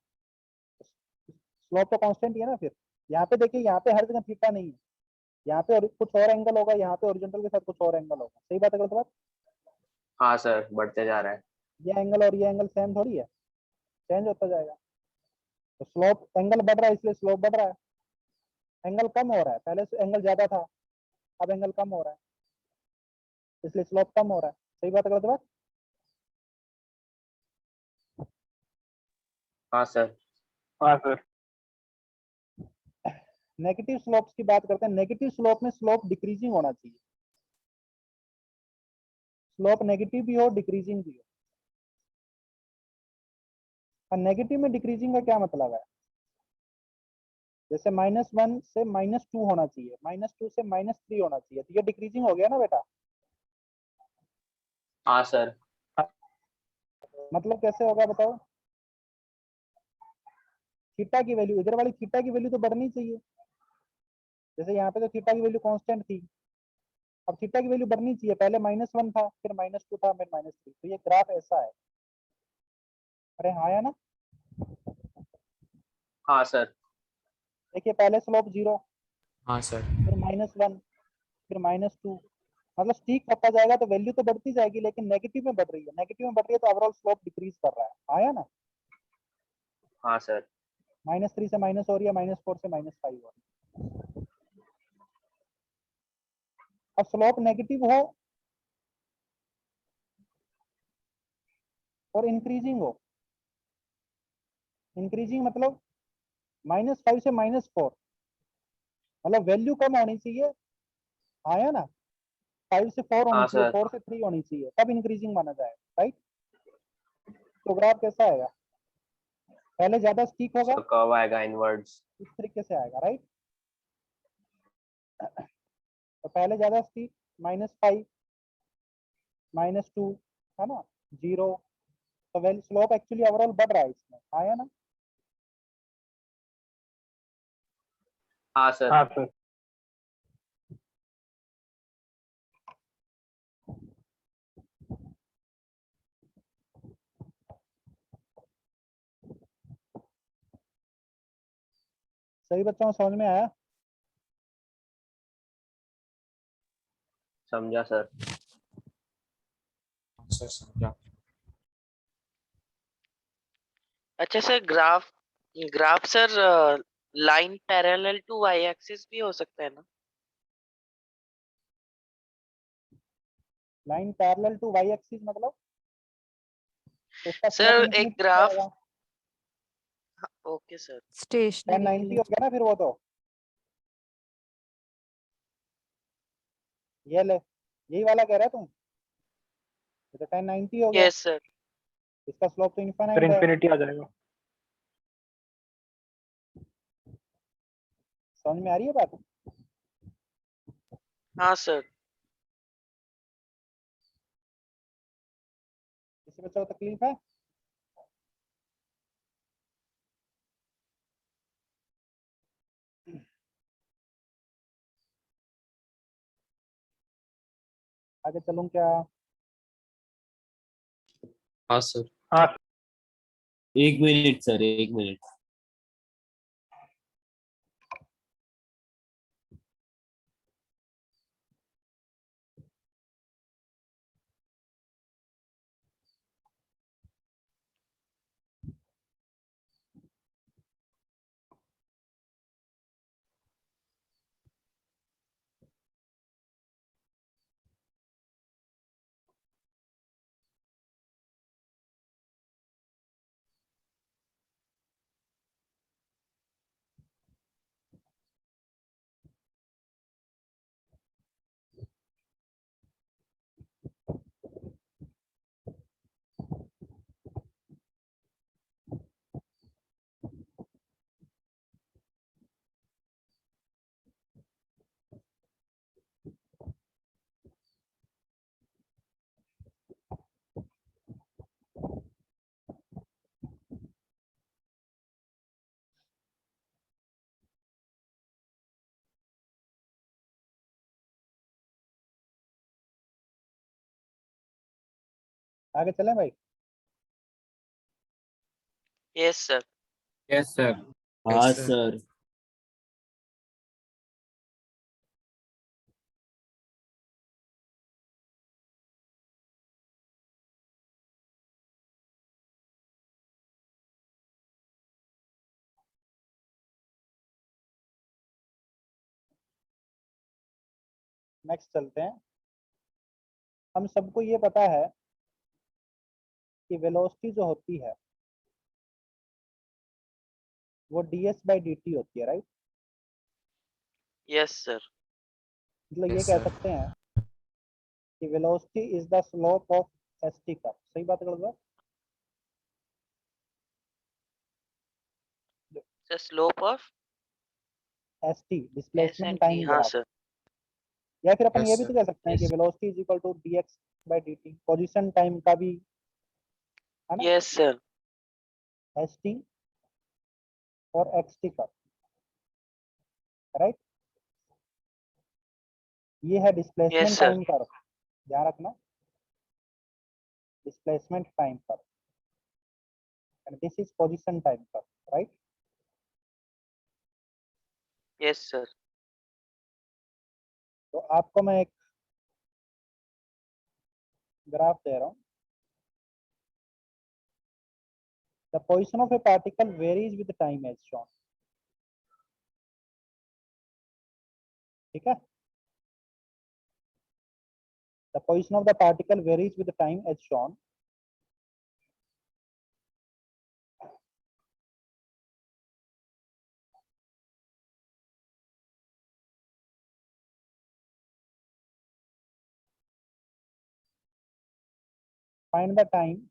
स्लोप तो कांस्टेंट ही है ना फिर। यहाँ पे देखिए, यहाँ पे हर जगह थीटा नहीं है, यहाँ पे कुछ और एंगल होगा, यहाँ पे ओरिजेंटल के साथ कुछ और एंगल होगा। सही बात है गलत बात? हाँ सर, बढ़ते जा रहा है। ये एंगल और ये एंगल सेम थोड़ी है, चेंज होता जाएगा। तो स्लोप, एंगल बढ़ रहा है इसलिए स्लोप बढ़ रहा है, एंगल कम हो रहा है, पहले एंगल ज्यादा था, अब एंगल कम हो रहा है, इसलिए स्लोप कम हो रहा है। सही बात है गलत बात? हाँ सर। हाँ सर। नेगेटिव स्लोप्स की बात करते हैं। नेगेटिव स्लोप में स्लोप डिक्रीजिंग होना चाहिए, स्लोप नेगेटिव भी हो डिक्रीजिंग भी हो। और नेगेटिव में डिक्रीजिंग का क्या मतलब है? जैसे -1 से -2 होना चाहिए, -2 से -3 होना चाहिए, तो ये डिक्रीजिंग हो गया ना बेटा? हाँ सर। मतलब कैसे होगा बताओ? थीटा की वैल्यू, इधर वाली थीटा की वैल्यू तो बढ़नी चाहिए। जैसे यहाँ पे तो थीटा की वैल्यू कांस्टेंट थी, अब थीटा की वैल्यू बढ़नी चाहिए, पहले -1 था, फिर -2 था, फिर -3, तो ये ग्राफ ऐसा है। अरे हाँ या ना? हाँ सर। देखिए पहले स्लोप 0, हाँ सर। फिर -1, फिर -2, मतलब स्टीक होता जाएगा, तो वैल्यू तो बढ़ती जाएगी, लेकिन नेगेटिव में बढ़ रही है, नेगेटिव में बढ़ रही है, तो ओवरऑल स्लोप डिक्रीज कर रहा है। आया ना? हाँ सर। -3 से माइनस हो रही है, -4 से -5 हो रही है। अब स्लोप नेगेटिव हो और इंक्रीजिंग हो, इंक्रीजिंग मतलब -5 से -4, मतलब वैल्यू कम होनी चाहिए, आया ना, 5 से 4 होनी हाँ चाहिए, सर। 4 से 3 होनी चाहिए, तब इंक्रीजिंग माना जाएगा, राइट। तो ग्राफ कैसा आएगा, पहले ज्यादा स्टीक होगा, तो कर्व आएगा इनवर्ड्स। इस तरीके से आएगा, राइट। तो पहले ज्यादा स्टीक, -5 -2, है ना, 0, तो वैल्यू स्लोप एक्चुअली ओवरऑल बढ़ रहा है इसमें, आया ना। हाँ सर। हाँ सर। सही बच्चों को समझ में आया। समझा सर। सर समझा। अच्छा sir, graph graph sir line parallel to y axis भी हो सकता है ना? Line parallel to y axis मतलब, तो इसका स्लोप सर एक इंफिनिटी ग्राफ, आएगा, ओके सर। 1090 हो गया ना फिर वो तो, ये ले, यही वाला कह रहा है तुम, ये तो 1090 हो गया, यस सर। इसका स्लोप तो फिर इनफाइनाइट है। इंफिनिटी आ जाएगा। समझ में आ रही है बात। हाँ सर। किसी बच्चे को तकलीफ है? आगे चलूं क्या? हाँ सर। हाँ। 1 मिनट सर, 1 मिनट। आगे चलें भाई। Yes sir. Yes sir. हाँ Yes, sir. सर। नेक्स्ट चलते हैं। हम सबको ये पता है कि वेलोसिटी जो होती है वो ds/dt होती है, राइट। Yes sir. मतलब ये Yes, कह sir. सकते हैं कि velocity is the slope of st का, सही बात है गलत? Sir slope of st S displacement and T, time हाँ ग्राफ, सर। या फिर अपन Yes, ये भी sir. तो कह सकते हैं कि yes velocity is equal to dx/dt, position time का भी, है ना, यस सर। st और xt का, राइट। ये है yes displacement sir. Time curve, ध्यान रखना, displacement time curve, and this is position time curve, right. Yes sir. तो आपको मैं एक ग्राफ दे रहा हूँ। The position of a particle varies with time as shown, ठीक है। The position of the particle varies with time as shown, find the time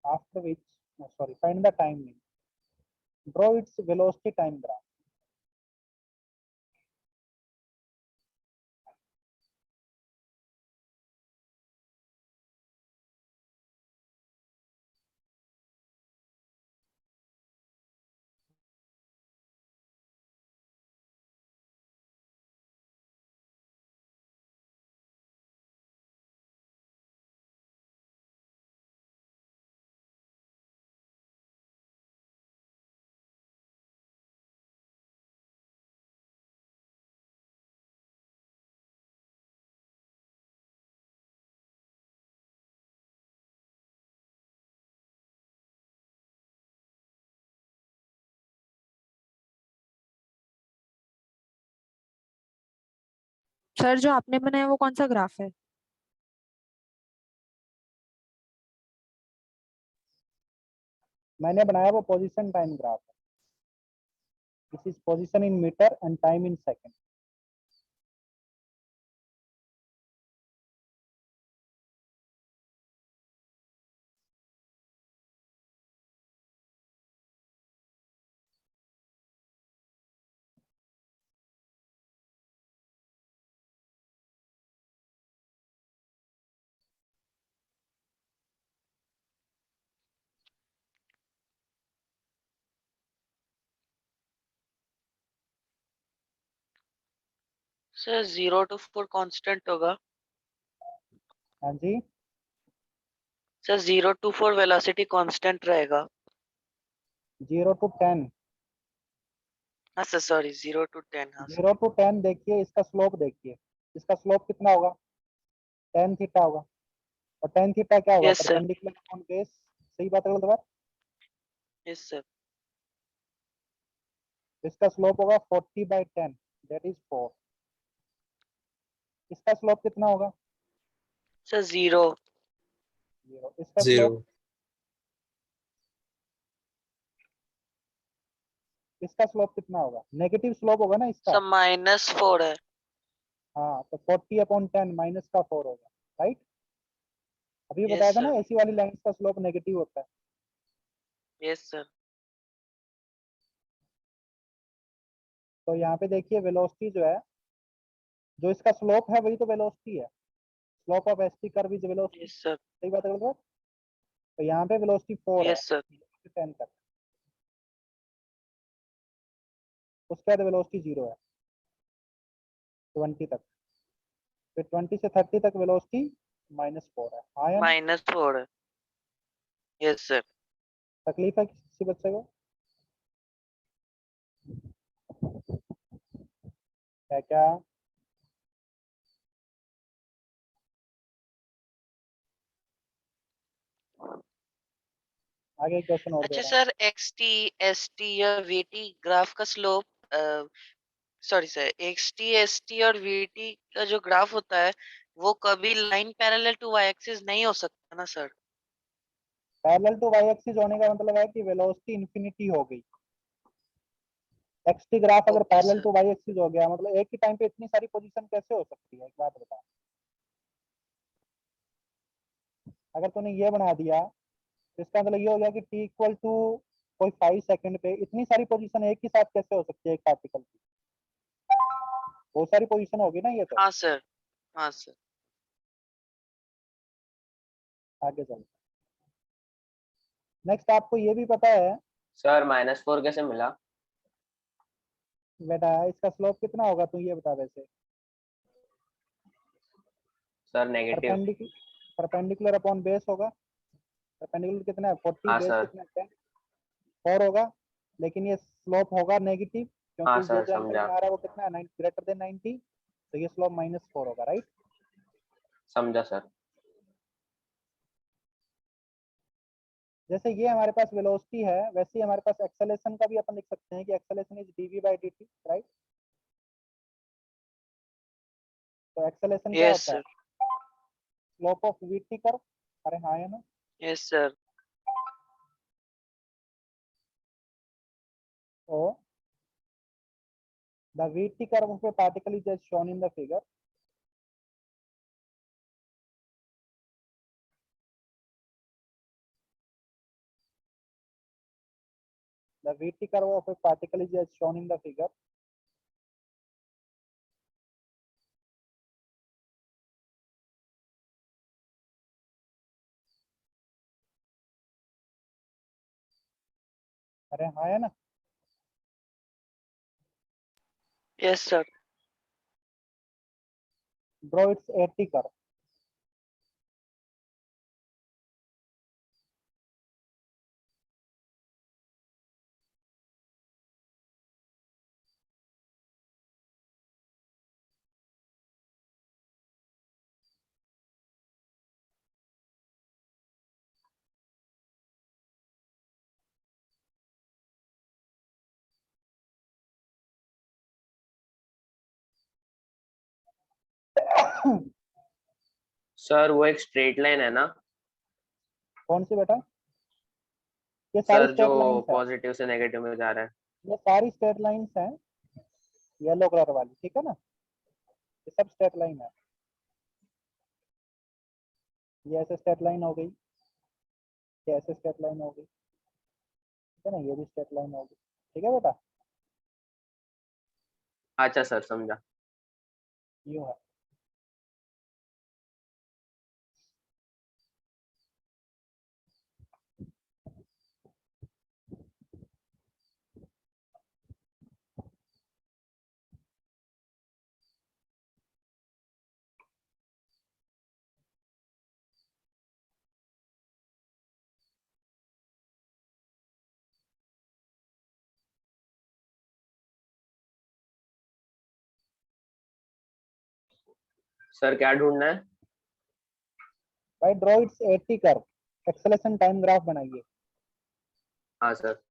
after which, no, sorry, find the time mean. Draw its velocity time graph. Sir जो आपने बनाया वो कौन सा graph है? मैंने बनाया वो पोजीशन टाइम ग्राफ है. This is position in metre and time in second. Sir 0 to 4 constant होगा. हाँ जी, सर 0 to 4 वेलोसिटी कांस्टेंट रहेगा. 0 to 10. हाँ सर, सॉरी 0 to 10. हाँ सर. 0 to 10 देखिए, इसका स्लोप देखिए. इसका स्लोप कितना होगा? tan थीटा होगा. और tan थीटा क्या होगा? Yes sir. Perpendicular upon base. सही बात है गलत बात? Yes sir. इसका स्लोप होगा 40/10, दैट इज 4. इसका स्लोप कितना होगा? सर 0. 0. इसका Zero. स्लोप, इसका स्लोप कितना होगा? नेगेटिव स्लोप होगा ना इसका. सर -4 है. हाँ, तो 40/10 माइनस का 4 होगा. राइट, अभी Yes, बताया था ना, sir. ऐसी वाली लाइन का स्लोप नेगेटिव होता है. Yes sir. तो यहाँ पे देखिए वेलोसिटी जो है, जो इसका स्लोप है वही तो वेलोसिटी है. Slope of ST curve is velocity. Yes sir. सही बात है गलत बात? तो यहाँ पे वेलोसिटी 4 है, यस सर. 10 तक. उसके बाद वेलोसिटी 0 है 20 तक. फिर 20 से 30 तक वेलोसिटी -4 है. हाँ या नहीं? -4 है. Yes sir. तकलीफ है किसी बच्चे को? क्या क्या? आगे एक क्वेश्चन और दे अच्छा रहा हूँ. सर, XT, ST या VT ग्राफ का slope, sorry sir, XT, ST और VT का जो ग्राफ होता है वो कभी line parallel to y axis नहीं हो सकता ना sir? Parallel to y axis होने का मतलब है कि वेलोसिटी इंफिनिटी हो गई. एक्सटी ग्राफ अगर okay parallel sir. To y axis हो गया, मतलब एक ही टाइम पे इतनी सारी पोजीशन कैसे हो सकती है? एक बात बता. अगर तूने ये बना दिया तो इसका मतलब ये हो गया कि t इक्वल टू कोई 5 सेकंड पे इतनी सारी पोजीशन एक ही साथ कैसे हो सकती है एक पार्टिकल की? बहुत सारी पोजीशन होगी ना ये तो. हाँ सर. हाँ सर. आगे चल. नेक्स्ट, आपको ये भी पता है सर -4 कैसे मिला? बेटा, इसका स्लोप कितना होगा तू ये बता. वैसे sir negative. Perpendicular upon base होगा. परपेंडिकुलर कितना है? 40. हाँ बेस सर. कितना है? 4 होगा. लेकिन ये स्लोप होगा नेगेटिव, हाँ क्योंकि जो सर, जो आंसर समझा में आ रहा है वो कितना है? Greater than 90. तो ये स्लोप -4 होगा. राइट. समझा सर. जैसे ये हमारे पास वेलोसिटी है, वैसे ही हमारे पास एक्सेलेरेशन का भी अपन लिख सकते हैं कि एक्सेलेरेशन इज dv/dt. राइट. तो एक्सेलेरेशन क्या यस होता है? Sir. Slope of vt curve. अरे हाँ है ना? Yes sir. तो The VT curve of a particle is as shown in the figure. The VT curve of a particle is as shown in the figure. अरे हाँ है ना? Yes, sir. Draw its AT curve. Sir वो एक straight line है ना कौन सी बेटा? ये सारी सर, जो स्ट्रेट लाइंस है, पॉजिटिव से नेगेटिव में जा रहा है। ये सारी स्ट्रेट लाइंस हैं, येलो कलर वाली, ठीक है ना? ये सब स्ट्रेट लाइन है। ये ऐसे स्ट्रेट लाइन हो गई, ये ऐसे स्ट्रेट लाइन हो गई, ठीक है ना? ये भी स्ट्रेट लाइन हो गई, ठीक है बेटा? अच्छा सर, समझा। यूं है। सर क्या ढूंढना है? भाई draw it's AT curve, acceleration time graph बनाइए। हाँ सर।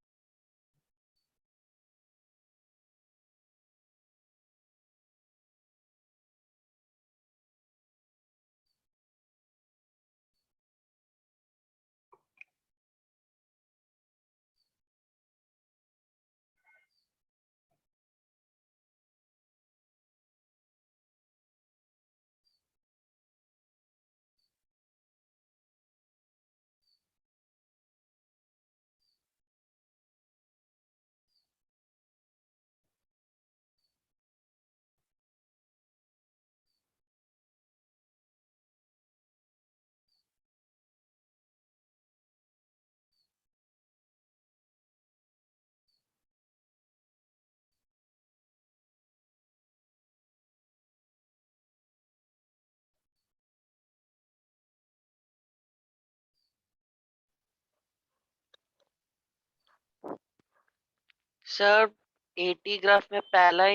सर 80 ग्राफ में पहला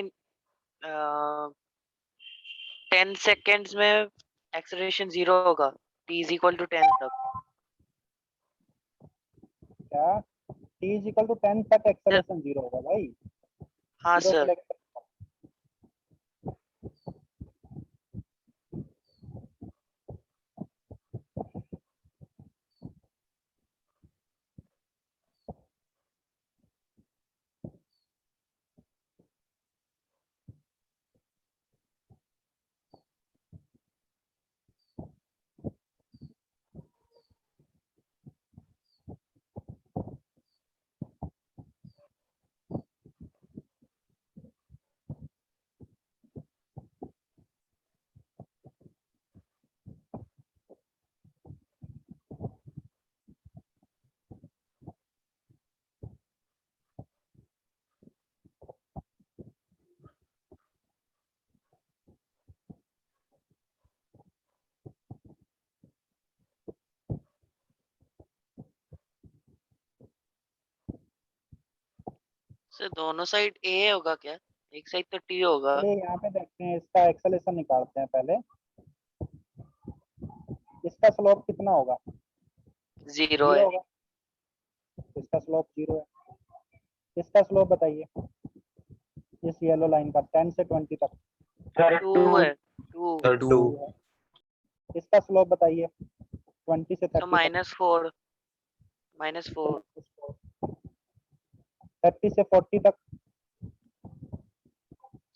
10 सेकेंड्स में एक्सेलरेशन 0 होगा, t is equal to 10 तक। क्या t is equal to 10 तक एक्सेलरेशन 0 होगा भाई? हाँ 0 सर। select सर दोनों साइड a होगा क्या? एक साइड तो t होगा। चलिए यहाँ पे देखते हैं, इसका एक्सेलेरेशन निकालते हैं पहले। इसका स्लोप कितना होगा? 0 है। होगा, इसका स्लोप 0 है। इसका स्लोप बताइए, इस येलो लाइन का 10 से 20 तक। सर 2 है। 2 सर 2 है। इसका स्लोप बताइए 20 से 30 तो तक। -4 -4 30 से 40 तक।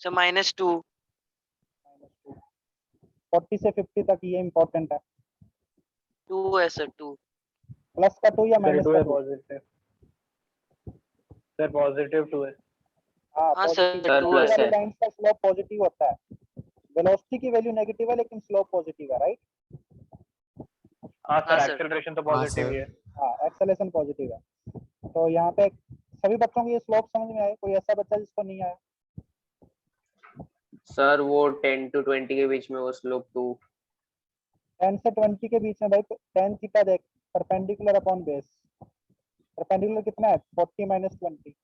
सर -2 40 से 50 तक ये इम्पोर्टेंट है। 2 है सर 2 प्लस का 2 या सर माइनस 2 का है 2? पॉजिटिव। सर पॉजिटिव 2 है। हाँ हाँ पॉजिटिव। सर 2 है प्लस है। लाइन का स्लोप पॉजिटिव होता है। वेलोसिटी की वैल्यू नेगेटिव है लेकिन स्लोप पॉजिटिव है, राइट? हाँ हाँ सर सर एक्सेलरेशन तो हाँ पॉजिटिव ही सर। है। हाँ एक्सेलेरेशन पॉजिटिव है। तो यहाँ पे सभी बच्चों को ये स्लोप समझ में आया? कोई ऐसा बच्चा जिसको नहीं आया? सर वो 10 to 20 के बीच में वो स्लोप 2। 10 से 20 के बीच में भाई tan थीटा देख, परपेंडिकुलर अपॉन बेस। परपेंडिकुलर कितना है? 40 - 20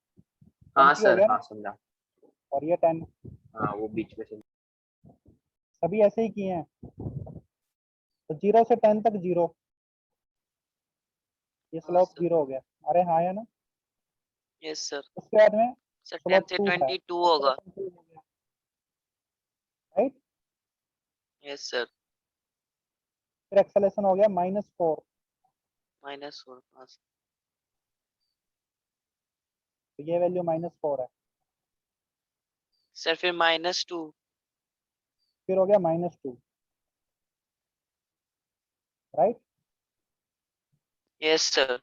हाँ 20 हो सर, गया ना? हाँ समझा। और ये 10। हाँ वो बीच में से। सभी ऐसे ही किए हैं। तो 0 से 10 तक 0, ये हाँ स्लोप सर 0 हो गया। अरे हाँ या ना? यस सर उसके बाद में सर स्लोप 10 से 2 है, 22 होगा। acceleration 2 हो गया, राइट? यस सर फिर एक्सेलेरेशन हो गया -4। -4 हाँ सर तो ये वैल्यू -4 है। सर फिर -2 फिर हो गया -2, राइट? यस सर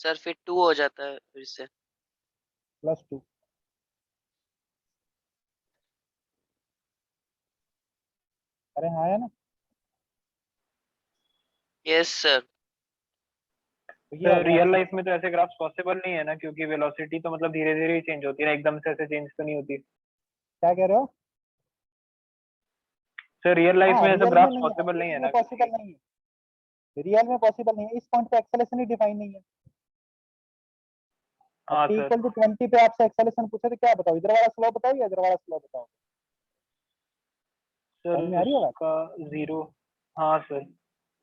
सर फिर 2 हो जाता है फिर से। +2। अरे हाँ या ना? यस सर तो ये हो सर गया रियल acceleration। लाइफ में तो ऐसे ग्राफ्स पॉसिबल नहीं है ना, क्योंकि वेलोसिटी तो मतलब धीरे धीरे ही चेंज होती है ना, एकदम से ऐसे चेंज तो नहीं होती। क्या कह रहे हो? सर रियल लाइफ हाँ में ऐसे रियल में ग्राफ्स नहीं है, पॉसिबल नहीं है रियल में ना, पॉसिबल क्योंकि नहीं है, रियल में पॉसिबल नहीं है। इस पॉइंट पे एक्सेलेरेशन ही डिफाइन नहीं है। हाँ t सर। = 20 पे आपसे एक्सेलेरेशन पूछे तो क्या बताओ? इधर वाला स्लोप बताओ या इधर वाला स्लोप बताओ? सर समझ में आ रही है बात? उसका 0। हाँ सर।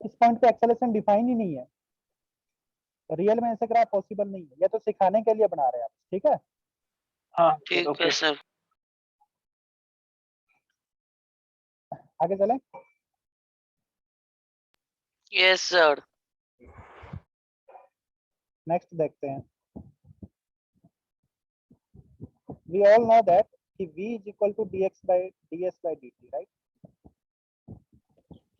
इस पॉइंट पे एक्सेलेरेशन डिफाइन ही नहीं है। रियल में ऐसे ग्राफ पॉसिबल नहीं है, ये तो सिखाने के लिए बना रहे हैं आप, ठीक है? हाँ सर ठीक है ओके। सर आगे चलें। यस सर नेक्स्ट देखते हैं। वी ऑल नो दैट कि v = dx/dt, right?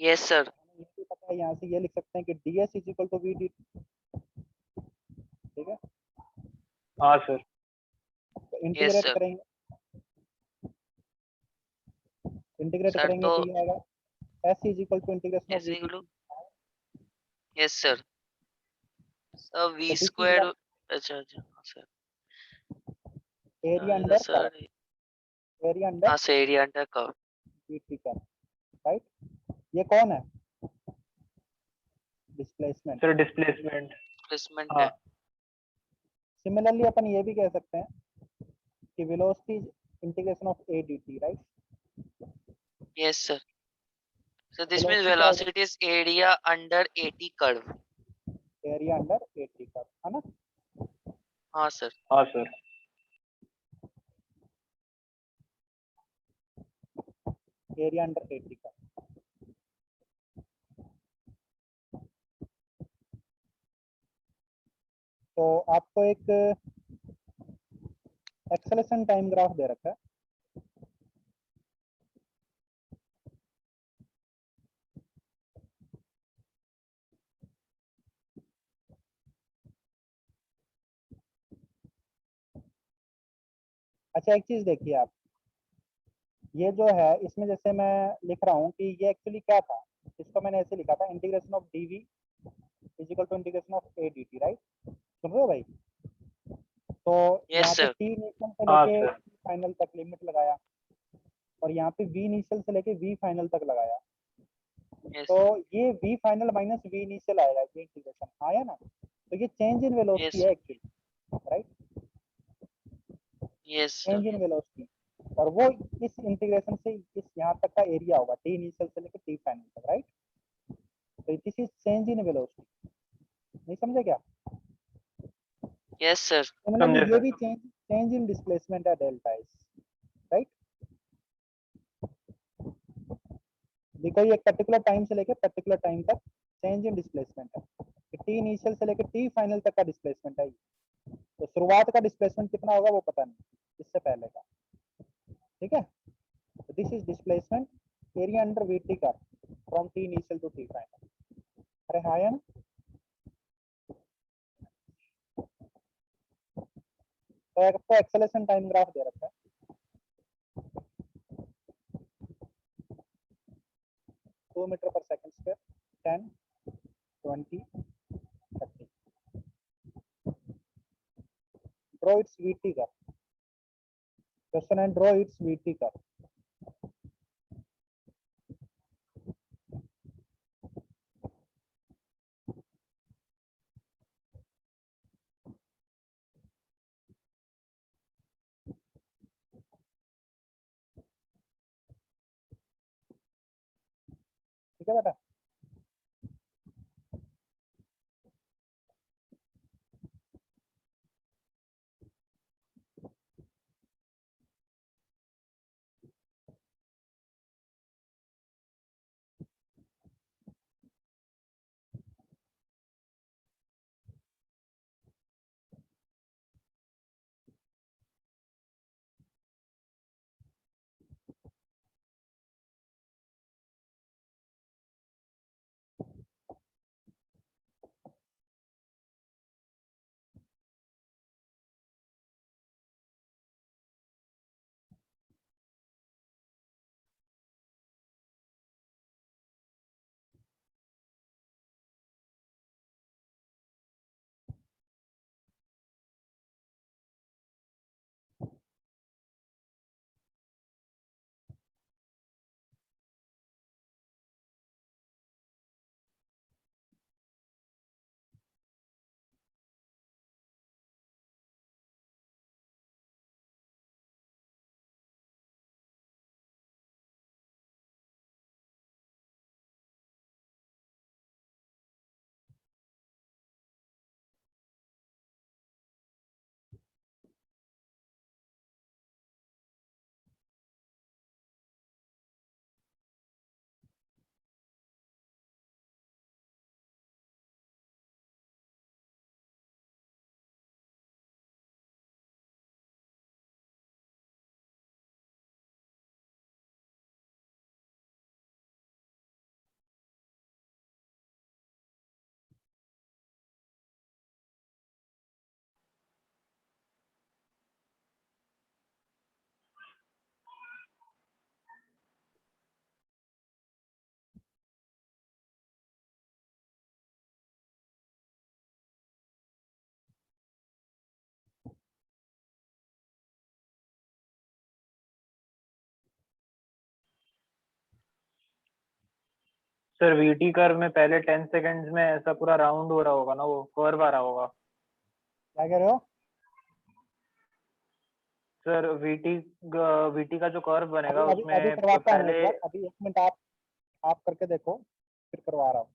Yes sir ये भी पता है, यहाँ से ये लिख सकते हैं कि ds = v dt, ठीक है? हाँ सर। तो यस इंटीग्रेट सर करेंगे, इंटीग्रेट सर करेंगे तो तो ये आएगा s = इंटीग्रेशन ऑफ ऐसे v ही dt। बोलो। यस सर सर तो वी दिस इज स्क्वायर अच्छा अच्छा हाँ सर एरिया ये तो under sir curve, area under हाँ sir area under curve dt curve, right? ये कौन है? डिस्प्लेसमेंट। Sir displacement. प्लेसमेंट हाँ है। सिमिलरली अपन ये भी कह सकते हैं कि velocity integration of a dt, right? Yes sir sir this means velocity क्या हो velocity is area under 80 curve. गया? Area under a t curve, है ना? हाँ सर हाँ sir. Area under a t curve. तो आपको एक एक्सेलेरेशन टाइम ग्राफ दे रखा है। अच्छा एक चीज देखिए आप, ये जो है इसमें जैसे मैं लिख रहा हूँ कि ये एक्चुअली क्या था, इसको मैंने ऐसे लिखा था integration of dv = integration of a dt, right? सुन रहे हो भाई? तो यस यहाँ पे सर t इनिशियल से हाँ लेके सर। फाइनल तक लिमिट लगाया और यहाँ पे v इनिशियल से लेके v फाइनल तक लगाया। यस तो ये v final minus v initial आएगा, ये इंटीग्रेशन आया ना? तो ये चेंज इन वेलोसिटी यस है actually, right? Yes change in velocity, और वो इस इंटीग्रेशन से इस यहाँ तक का एरिया होगा, t इनिशियल से लेके t फाइनल तक, राइट? तो this is change in velocity. नहीं समझे क्या? यस सर सिमिलरली समझे ये सर। भी चेंज इन डिस्प्लेसमेंट है डेल्टा एस, राइट? देखो ये पर्टिकुलर टाइम से लेके पर्टिकुलर टाइम तक चेंज इन डिस्प्लेसमेंट है, टी इनिशियल से लेके टी फाइनल तक का डिस्प्लेसमेंट है। तो शुरुआत का डिस्प्लेसमेंट कितना होगा वो पता नहीं, इससे पहले का, ठीक है। This is displacement area under v t का from t initial to t final. अरे हाँ या ना? तो आपको एक्सेलेरेशन टाइम ग्राफ दे रखा है, 2 metre per second square, 10, 20, 30। Draw its v t का question and draw its v t का। ठीक है बेटा। सर वीटी कर्व में पहले 10 सेकंड्स में ऐसा पूरा राउंड हो रहा होगा ना, वो कर्व आ रहा होगा। क्या कह रहे हो? सर वीटी का जो कर्व बनेगा अभी उसमें अभी करवाता हूँ एक पहले। बार, अभी 1 मिनट आप करके देखो, फिर करवा रहा हूँ।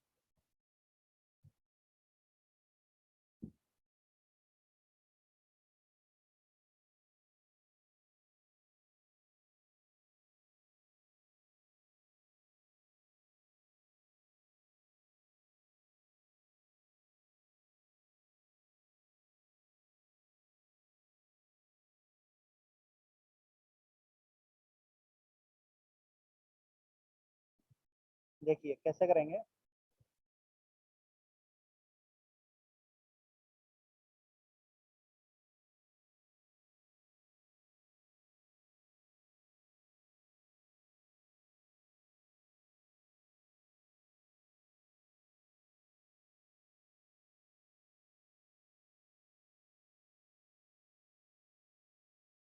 देखिए कैसे करेंगे।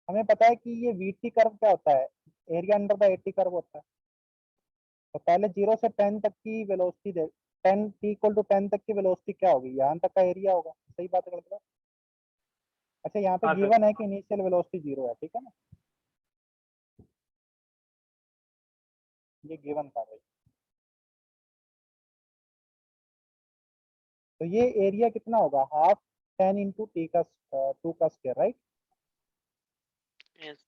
हमें पता है कि ये वीटी कर्व क्या होता है, area under the a t curve होता है। तो पहले 0 से 10 तक की वेलोसिटी दे, 10 t इक्वल टू 10 तक की वेलोसिटी क्या होगी, यहाँ तक का एरिया होगा। सही बात है, गलत बात? अच्छा यहाँ पे हाँ सर। गिवन है कि इनिशियल वेलोसिटी 0 है, ठीक है ना, ये गिवन था भाई। तो ये एरिया कितना होगा, हाफ 10 इंटू टी का 2 का स्क्वायर, राइट। Yes.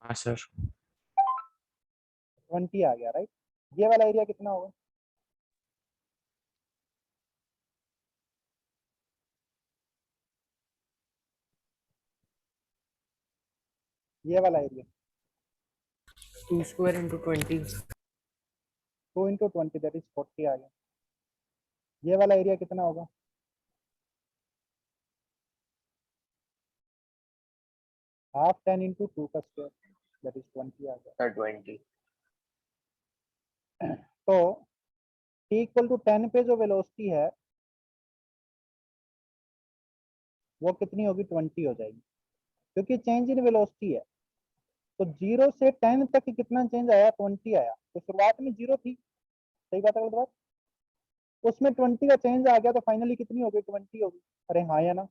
हाँ सर। 20 आ गया, राइट। ये वाला एरिया कितना होगा, ये वाला area 2 square into 20. 2 into 20 that is 40 आ गया। ये वाला एरिया कितना होगा? हाफ 10 into 2 का स्क्वायर दैट इज 20 आ गया। 20। तो t इक्वल टू 10 पे जो वेलोसिटी है वो कितनी होगी? 20 हो जाएगी, क्योंकि चेंज इन वेलोसिटी है। तो 0 से 10 तक कितना चेंज आया? 20 आया। तो शुरुआत में 0 थी, सही बात है गलत बात? उसमें 20 का चेंज आ गया तो फाइनली कितनी होगी? 20 होगी। अरे हाँ या ना?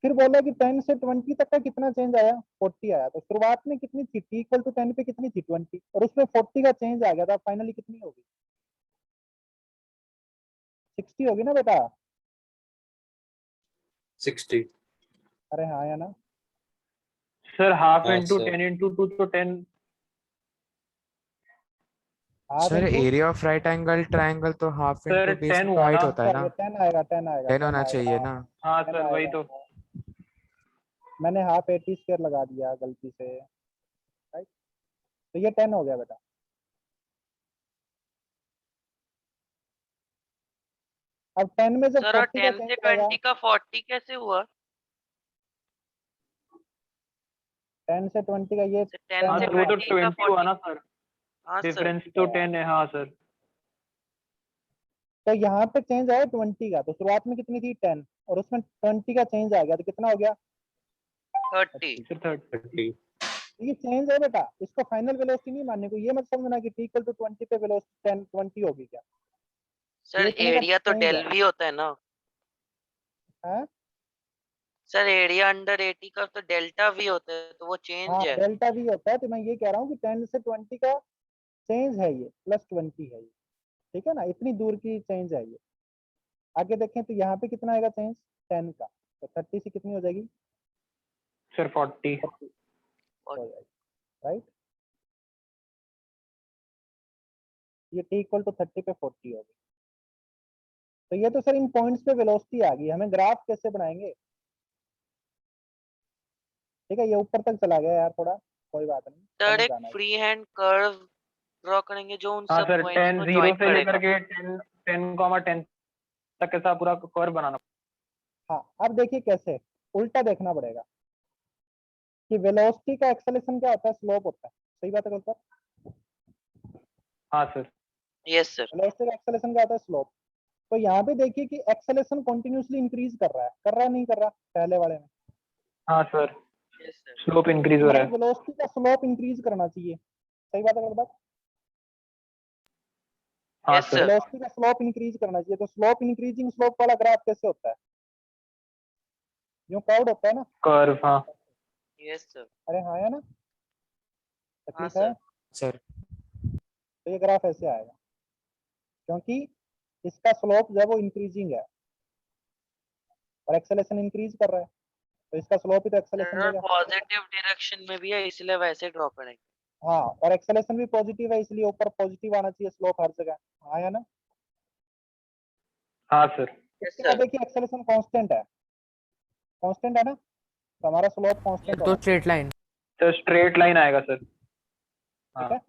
फिर बोला कि 10 से 20 तक का कितना चेंज आया? 40 आया। तो शुरुआत में कितनी थी? t इक्वल टू 10 पे कितनी थी? 20, और उसमें 40 का चेंज आ गया था। फाइनली कितनी होगी? 60 होगी ना बेटा? 60। अरे हाँ या ना? सर हाफ हाँ, इंटू sir. 10 इंटू 2 तो 10। Half sir into area of right angle triangle तो half sir into base 10 into हुआ हाइट ना होता है सर, ना? ये 10 आएगा, 10 आएगा, 10 होना आएगा। चाहिए ना? हाँ 10 सर वही आएगा। तो। मैंने हाफ 80 स्क्वायर लगा दिया गलती से, राइट? तो ये 10 हो गया बेटा। अब 10 में जब सर और 40 का 10 चेंज से आएगा, 20 का 40 कैसे हुआ? 10 से 20 का ये 10 हाँ से सर वो तो 20 का 20 हुआ 40। ना सर, हाँ सर। डिफरेंस तो 10 है। हाँ सर। तो यहाँ पे चेंज आया 20 का। तो शुरुआत में कितनी थी? 10, और उसमें 20 का चेंज आ गया तो कितना हो गया? 30। सर 30। 30। ये चेंज है बेटा, इसको फाइनल वेलोसिटी नहीं मानने को। ये मत समझना कि t इक्वल टू 20 पे वेलोसिटी 10 20 होगी क्या। सर ये इतने का एरिया तो change डेल है। भी होता है ना? हाँ सर एरिया अंडर 80 का तो डेल्टा भी होता है, तो वो हाँ, चेंज है। डेल्टा भी होता है। तो मैं ये कह रहा हूँ कि 10 से 20 का चेंज है, ये प्लस 20 है ये, ठीक है ना? इतनी दूर की चेंज है ये। आगे देखें तो यहाँ पे कितना आएगा चेंज? 10 का। तो 30 से कितनी हो जाएगी? सर 40। 40 हो जाएगी, राइट? ये t इक्वल टू 30 पे 40 होगी। तो ये तो सर इन पॉइंट्स पे वेलोसिटी आ गई। हमें ग्राफ कैसे बनाएंगे? ठीक है, ये ऊपर तक चला गया यार थोड़ा, कोई बात नहीं, सर समझ एक जाना है। फ्री हैंड कर्व ड्रॉ करेंगे जो उन हाँ सब सर पॉइंट्स 10 को 0 ज्वाइन से लेकर करेगा। के 10 तक ऐसा पूरा कर्व बनाना। हाँ, अब देखिए कैसे, उल्टा देखना पड़ेगा कि वेलोसिटी का एक्सेलेरेशन क्या होता है? स्लोप होता है, सही बात है गलत बात? हाँ सर। Yes sir. वेलोसिटी का एक्सेलेरेशन क्या होता है? स्लोप। तो यहाँ पे देखिए कि एक्सेलेरेशन कंटिन्यूअसली इंक्रीज कर रहा है नहीं कर रहा? पहले वाले में हाँ sir yes sir. Slope increase हो रहा है। वेलोसिटी का स्लोप इंक्रीज करना चाहिए, सही बात है गलत बात? हाँ यस सर। सर। वेलोसिटी का स्लोप इंक्रीज करना चाहिए। तो स्लोप इंक्रीजिंग स्लोप वाला ग्राफ कैसे होता है? यूं कर्व्ड होता है ना? कर्व। हाँ यस सर। अरे हाँ या ना? हाँ तकलीफ है? सर। सर तो ये ग्राफ ऐसे आएगा, क्योंकि इसका स्लोप जो है वो इंक्रीजिंग है और एक्सेलेरेशन इंक्रीज कर रहा है, तो इसका स्लोप ही तो एक्सेलेरेशन सर और देगा। पॉजिटिव डायरेक्शन में भी है, इसलिए वैसे ड्रॉ करेंगे। हाँ, और एक्सेलेरेशन भी पॉजिटिव है, इसलिए ऊपर पॉजिटिव आना चाहिए स्लोप हर जगह। हाँ या ना? हाँ सर। यस इसके बाद सर। देखिए एक्सेलेरेशन कांस्टेंट है, कांस्टेंट है ना? तो हमारा स्लोप कांस्टेंट तो होना straight line. Sir straight line आएगा सर। ठीक है।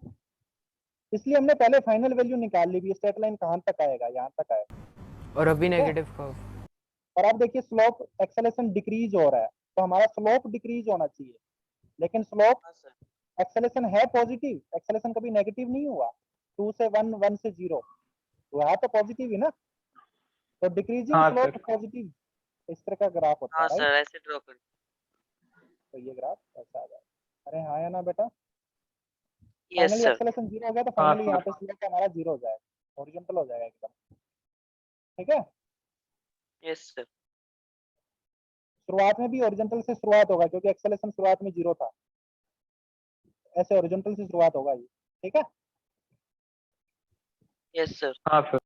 इसलिए हमने पहले फाइनल वैल्यू निकाल ली भी, स्ट्रेट लाइन कहाँ तक आएगा? यहाँ तक आएगा। और अभी ठीक है? Negative curve. और अब देखिए स्लोप एक्सेलेरेशन डिक्रीज हो रहा है, तो हमारा स्लोप डिक्रीज होना चाहिए, लेकिन स्लोप हाँ सर। एक्सेलेरेशन है पॉजिटिव, एक्सेलेरेशन कभी नेगेटिव नहीं हुआ। 2 से 1, 1 से 0, तो यहाँ तो पॉजिटिव ही ना। तो डिक्रीजिंग हाँ स्लोप सर। पॉजिटिव, इस तरह का ग्राफ होता हाँ है, राइट? सर ऐसे ड्रॉ करेंगे। तो ये ग्राफ ऐसा आ जाएगा। अरे हाँ या ना बेटा? Yes finally sir. एक्सेलेरेशन 0 हो गया तो हाँ फाइनली सर। यहाँ पे स्लोप हमारा 0 हो जाएगा, हॉरिजॉन्टल हो जाएगा एकदम। ठीक है, यस सर। शुरुआत में भी हॉरिजॉन्टल से शुरुआत होगा, क्योंकि एक्सेलेरेशन शुरुआत में 0 था, ऐसे हॉरिजॉन्टल से शुरुआत होगा ये। ठीक है, यस सर। हाँ सर।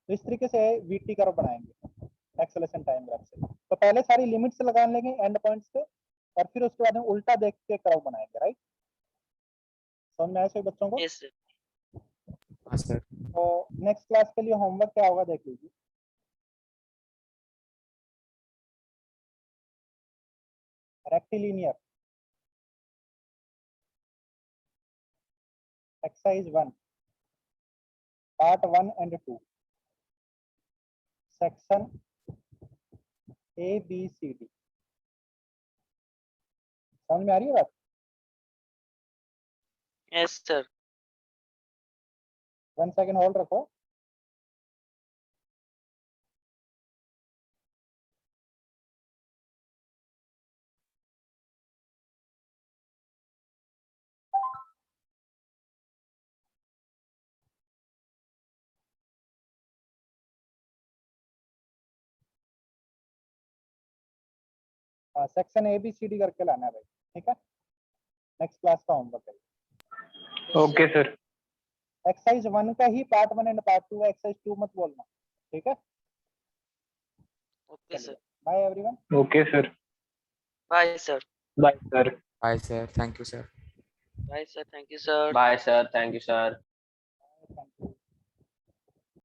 तो इस तरीके से वीटी कर्व बनाएंगे एक्सेलेरेशन टाइम ग्राफ से। तो पहले सारी लिमिट्स लगा लेंगे एंड पॉइंट्स पे, और फिर उसके बाद हम उल्टा देख के कर्व बनाएंगे, राइट? समझ में आया सभी बच्चों को? Yes sir. हाँ सर। तो नेक्स्ट क्लास के लिए होमवर्क क्या होगा देख लीजिए। rectilinear. Exercise 1, part 1 and 2, section A, B, C, D. समझ में आ रही है बात? यस सर 1 second होल्ड रखो. Section A B C D करके लाना है भाई, ठीक है? नेक्स्ट क्लास का होमवर्क है. Okay sir. एक्सरसाइज 1 का ही पार्ट 1 एंड पार्ट 2 है, एक्सरसाइज 2 मत बोलना, ठीक है? Okay sir bye everyone. Okay sir. Bye sir bye sir. Bye sir, thank you sir. Bye sir thank you sir bye sir, thank you sir. Thank you.